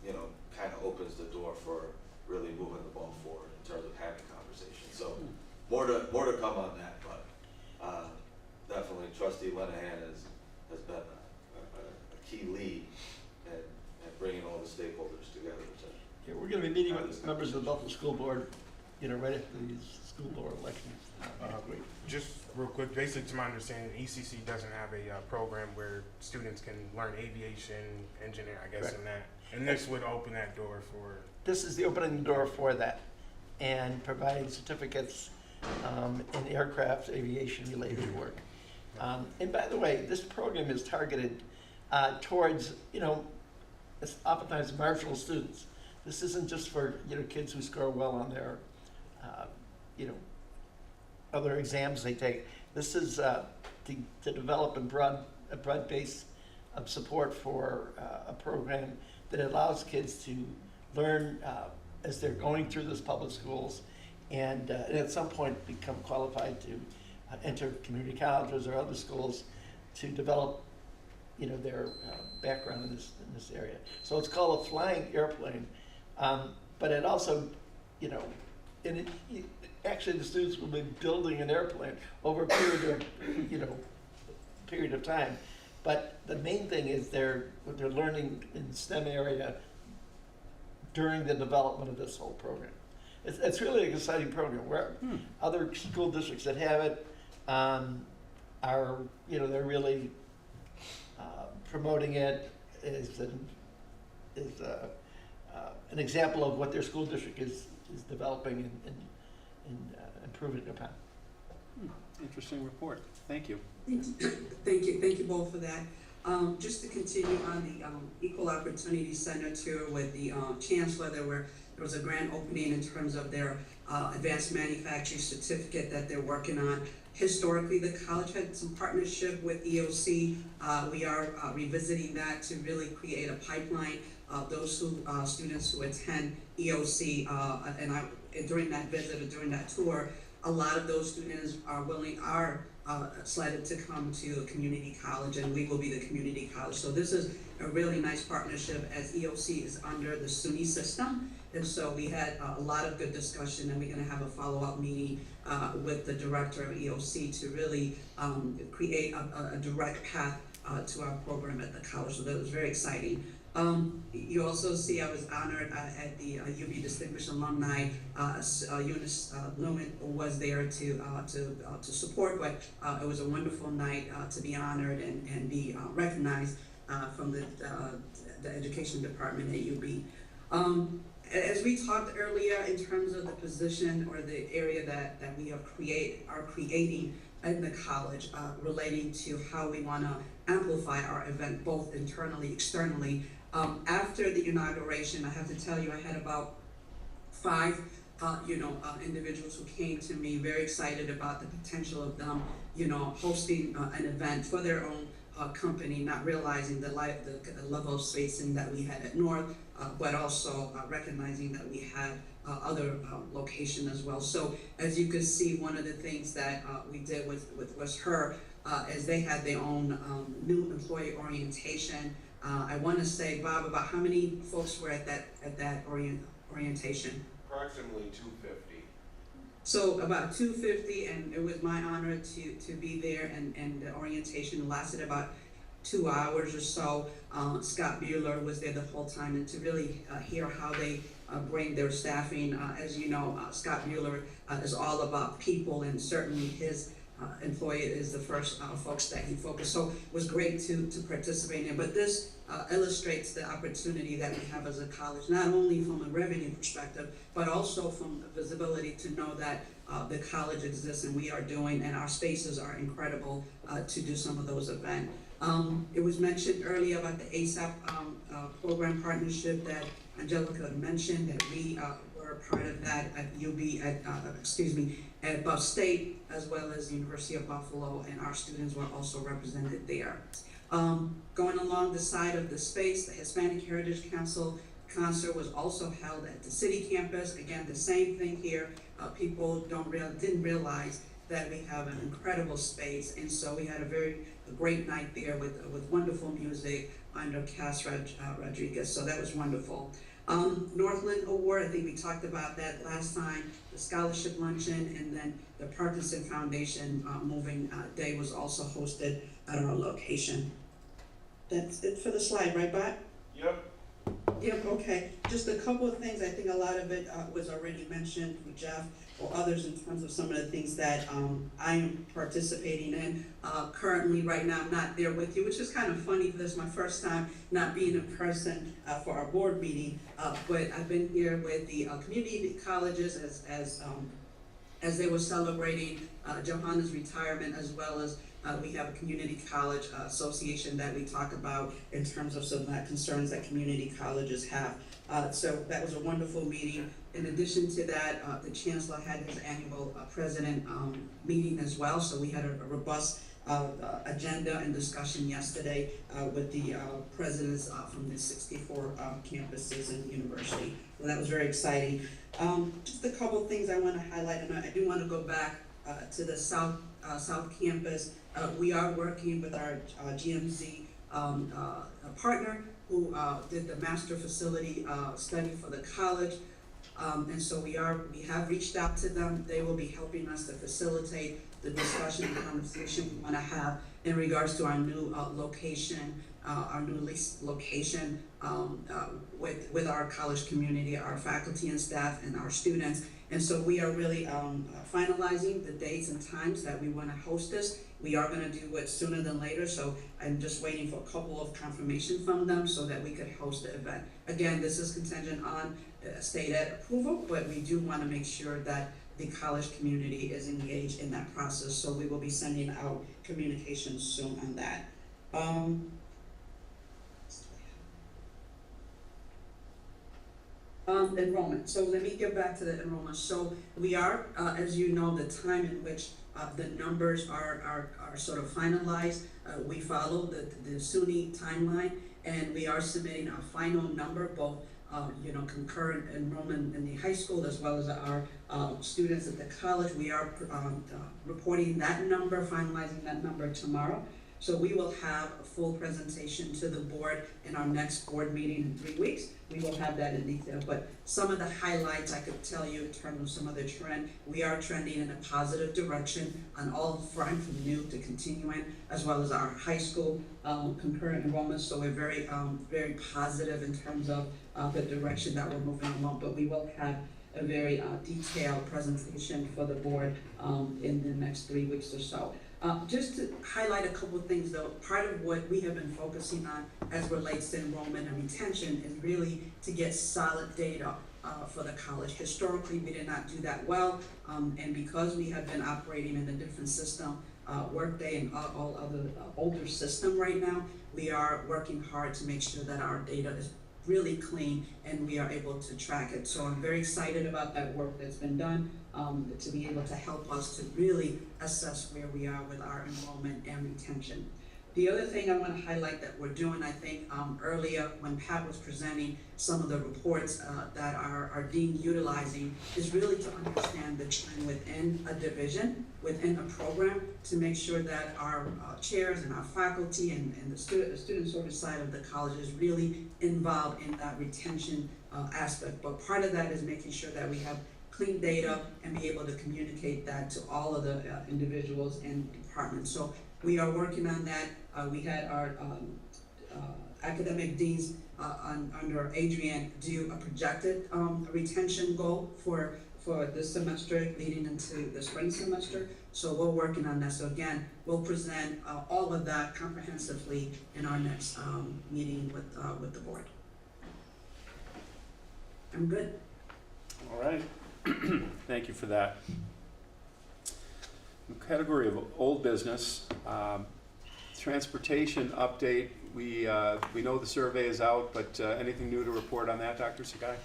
you know, kind of opens the door for really moving the ball forward in terms of having conversations. So more to come on that, but definitely Trustee Lenahan has been a key lead in bringing all the stakeholders together. Yeah, we're going to be meeting with members of the Buffalo School Board, you know, right after these school board elections. Just real quick, basically to my understanding, ECC doesn't have a program where students can learn aviation, engineering, I guess, Correct. in that. And this would open that door for. This is the opening door for that, and providing certificates in aircraft aviation related work. And by the way, this program is targeted towards, you know, it's oftentimes marginal students. This isn't just for, you know, kids who score well on their, you know, other exams they take. This is to develop a broad base of support for a program that allows kids to learn as they're going through those public schools, and at some point become qualified to enter community colleges or other schools to develop, you know, their background in this area. So it's called a flying airplane, but it also, you know, actually the students will be building an airplane over a period of time. But the main thing is what they're learning in the STEM area during the development of this whole program. It's really an exciting program. Where other school districts that have it are, you know, they're really promoting it as an example of what their school district is developing and improving upon. Interesting report. Thank you. Thank you both for that. Just to continue on the Equal Opportunity Center tour with the Chancellor, there was a grand opening in terms of their advanced manufacturing certificate that they're working on. Historically, the college had some partnership with EOC. We are revisiting that to really create a pipeline of those students who attend EOC. During that visit or during that tour, a lot of those students are slated to come to a community college, and we will be the community college. So this is a really nice partnership, as EOC is under the SUNY system. And so we had a lot of good discussion, and we're going to have a follow-up meeting with the director of EOC to really create a direct path to our program at the college. So that was very exciting. You also see I was honored at the UB Distinguished Alumni. Eunice Lumen was there to support, but it was a wonderful night to be honored and be recognized from the Education Department at UB. As we talked earlier, in terms of the position or the area that we are creating in the college, relating to how we want to amplify our event both internally, externally. After the inauguration, I have to tell you, I had about 5 individuals who came to me very excited about the potential of them, hosting an event for their own company, not realizing the level of spacing that we had at North, but also recognizing that we had other location as well. So as you can see, one of the things that we did was her, as they had their own new employee orientation. I want to say, Bob, about how many folks were at that orientation? Approximately 250. So about 250, and it was my honor to be there, and the orientation lasted about 2 hours or so. Scott Bueller was there the whole time, and to really hear how they bring their staffing. As you know, Scott Bueller is all about people, and certainly his employee is the first folks that he focused. So it was great to participate in. But this illustrates the opportunity that we have as a college, not only from a revenue perspective, but also from visibility to know that the college exists and we are doing, and our spaces are incredible to do some of those events. It was mentioned earlier about the ASAP program partnership that Angelica mentioned, that we were a part of that at at Buff State, as well as the University of Buffalo, and our students were also represented there. Going along the side of the space, the Hispanic Heritage Council concert was also held at the city campus. Again, the same thing here. People didn't realize that we have an incredible space, and so we had a great night there with wonderful music under Cass Rodriguez. So that was wonderful. Northland Award, I think we talked about that last time. The scholarship luncheon, and then the Parkinson Foundation Moving Day was also hosted at our location. That's it for the slide, right, Bot? Yep. Yep, okay. Just a couple of things. I think a lot of it was already mentioned with Jeff or others in terms of some of the things that I am participating in. Currently, right now, I'm not there with you, which is kind of funny because it's my first time not being in person for our board meeting. But I've been here with the community colleges as they were celebrating Johanna's retirement, as well as we have a community college association that we talk about in terms of some concerns that community colleges have. So that was a wonderful meeting. In addition to that, the Chancellor had his annual president meeting as well. So we had a robust agenda and discussion yesterday with the presidents from the 64 campuses and university. So that was very exciting. Just a couple of things I want to highlight, and I do want to go back to the South Campus. We are working with our GMZ partner who did the master facility study for the college. And so we have reached out to them. They will be helping us to facilitate the discussion and conversation we want to have in regards to our new location, our new lease location with our college community, our faculty and staff, and our students. And so we are really finalizing the dates and times that we want to host this. We are going to do it sooner than later, so I'm just waiting for a couple of confirmation from them so that we could host the event. Again, this is contingent on state ed approval, but we do want to make sure that the college community is engaged in that process, so we will be sending out communications soon on that. Enrollment. So let me get back to the enrollment. So we are, as you know, the time in which the numbers are sort of finalized. We follow the SUNY timeline, and we are submitting our final number, both concurrent enrollment in the high school as well as our students at the college. We are reporting that number, finalizing that number tomorrow. So we will have a full presentation to the board in our next board meeting in 3 weeks. We will have that in detail, but some of the highlights I could tell you in terms of some of the trend, we are trending in a positive direction on all fronts, from new to continuing, as well as our high school concurrent enrollment. So we're very, very positive in terms of the direction that we're moving along, but we will have a very detailed presentation for the board in the next 3 weeks or so. Just to highlight a couple of things though, part of what we have been focusing on as relates to enrollment and retention is really to get solid data for the college. Historically, we did not do that well, and because we have been operating in a different system, Workday and all other older system right now, we are working hard to make sure that our data is really clean and we are able to track it. So I'm very excited about that work that's been done to be able to help us to really assess where we are with our enrollment and retention. The other thing I want to highlight that we're doing, I think earlier when Pat was presenting some of the reports that our dean utilizing, is really to understand the trend within a division, within a program, to make sure that our chairs and our faculty and the student service side of the college is really involved in that retention aspect. But part of that is making sure that we have clean data and be able to communicate that to all of the individuals and departments. So we are working on that. We had our academic deans under Adrienne do a projected retention goal for this semester leading into the spring semester. So we're working on that. So again, we'll present all of that comprehensively in our next meeting with the board. I'm good. All right. Thank you for that. In the category of old business, transportation update. We know the survey is out, but anything new to report on that, Dr. Sagai?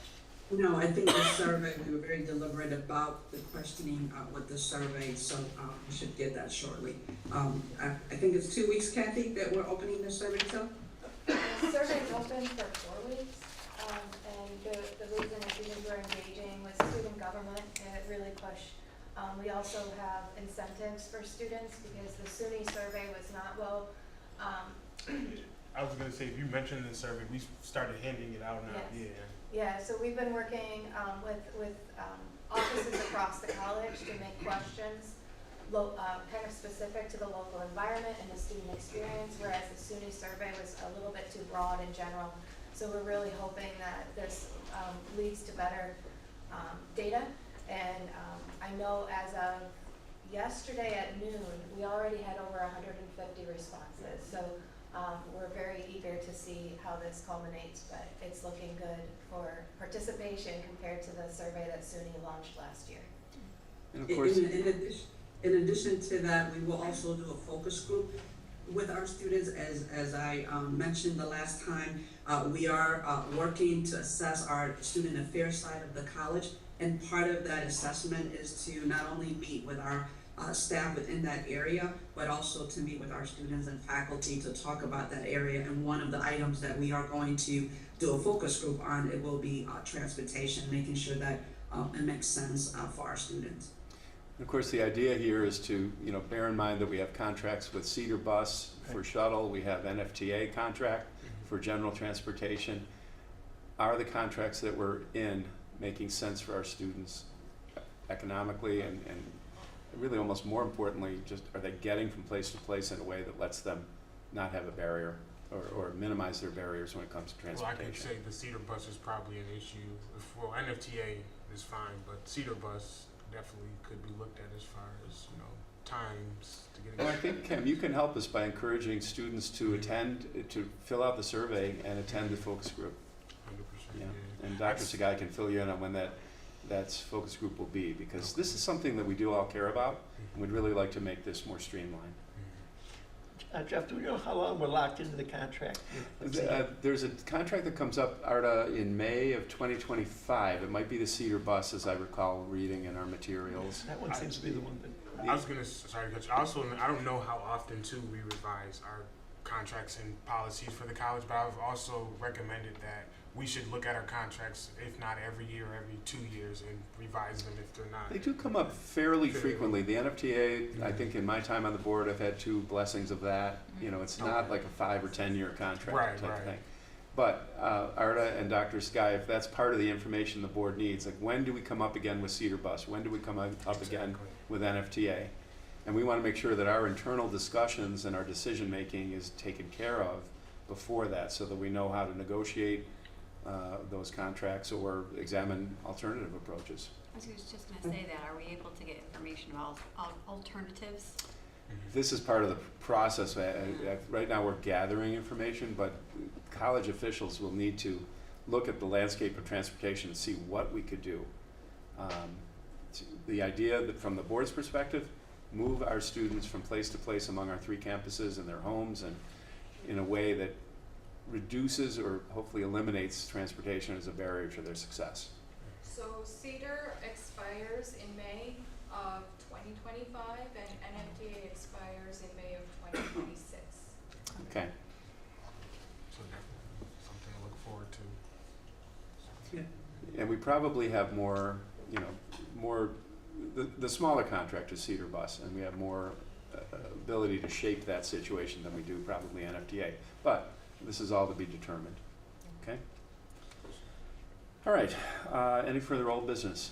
No, I think the survey, we were very deliberate about the questioning with the survey, so we should get that shortly. I think it's 2 weeks, Kathy, that we're opening the survey till? The survey's open for 4 weeks, and the reason is because we're engaging with student government and it really pushed. We also have incentives for students because the SUNY survey was not well. I was going to say, if you mentioned the survey, we started handing it out now. Yes. Yeah. Yeah, so we've been working with offices across the college to make questions kind of specific to the local environment and the student experience, whereas the SUNY survey was a little bit too broad in general. So we're really hoping that this leads to better data. And I know as of yesterday at noon, we already had over 150 responses. So we're very eager to see how this culminates, but it's looking good for participation compared to the survey that SUNY launched last year. And of course, In addition to that, we will also do a focus group with our students. As I mentioned the last time, we are working to assess our student affairs side of the college, and part of that assessment is to not only meet with our staff within that area, but also to meet with our students and faculty to talk about that area. And one of the items that we are going to do a focus group on, it will be transportation, making sure that it makes sense for our students. of course, the idea here is to, bear in mind that we have contracts with Cedar Bus for shuttle. We have NFTA contract for general transportation. Are the contracts that we're in making sense for our students economically and really almost more importantly, just are they getting from place to place in a way that lets them not have a barrier or minimize their barriers when it comes to transportation? Well, I could say the Cedar Bus is probably an issue. Well, NFTA is fine, but Cedar Bus definitely could be looked at as far as, times to get. Well, I think, Kim, you can help us by encouraging students to to fill out the survey and attend the focus group. 100%. Yeah. And Dr. Sagai can fill you in on when that focus group will be, because this is something that we do all care about, and we'd really like to make this more streamlined. Jeff, do we know how long we're locked into the contract? There's a contract that comes up, Arda, in May of 2025. It might be the Cedar Bus, as I recall reading in our materials. That one seems to be the one that... I was gonna, sorry to cut you. Also, I don't know how often too we revise our contracts and policies for the college, but I've also recommended that we should look at our contracts, if not every year, every 2 years, and revise them if they're not. They do come up fairly frequently. The NFTA, I think in my time on the board, I've had 2 blessings of that. It's not like a 5 or 10 year contract type thing. But Arda and Dr. Sky, if that's part of the information the board needs, like when do we come up again with Cedar Bus? When do we come up again with NFTA? And we want to make sure that our internal discussions and our decision making is taken care of before that, so that we know how to negotiate those contracts or examine alternative approaches. I was just going to say that. Are we able to get information about alternatives? This is part of the process. Right now we're gathering information, but college officials will need to look at the landscape of transportation and see what we could do. The idea that from the board's perspective, move our students from place to place among our 3 campuses and their homes, and in a way that reduces or hopefully eliminates transportation as a barrier to their success. So Cedar expires in May of 2025 and NFTA expires in May of 2026. Okay. So definitely something to look forward to. Yeah. And we probably have more, the smaller contract is Cedar Bus, and we have more ability to shape that situation than we do probably NFTA. But this is all to be determined. Okay? All right. Any further old business?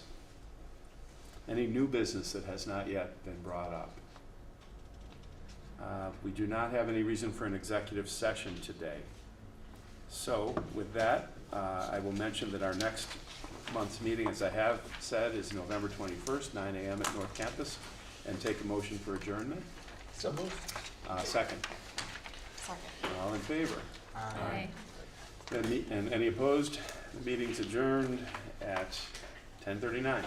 Any new business that has not yet been brought up? We do not have any reason for an executive session today. So with that, I will mention that our next month's meeting, as I have said, is November 21st, 9 a.m. at North Campus, and take a motion for adjournment. So moved. Second. Second. All in favor? Aye. And any opposed? The meeting's adjourned at 10:39.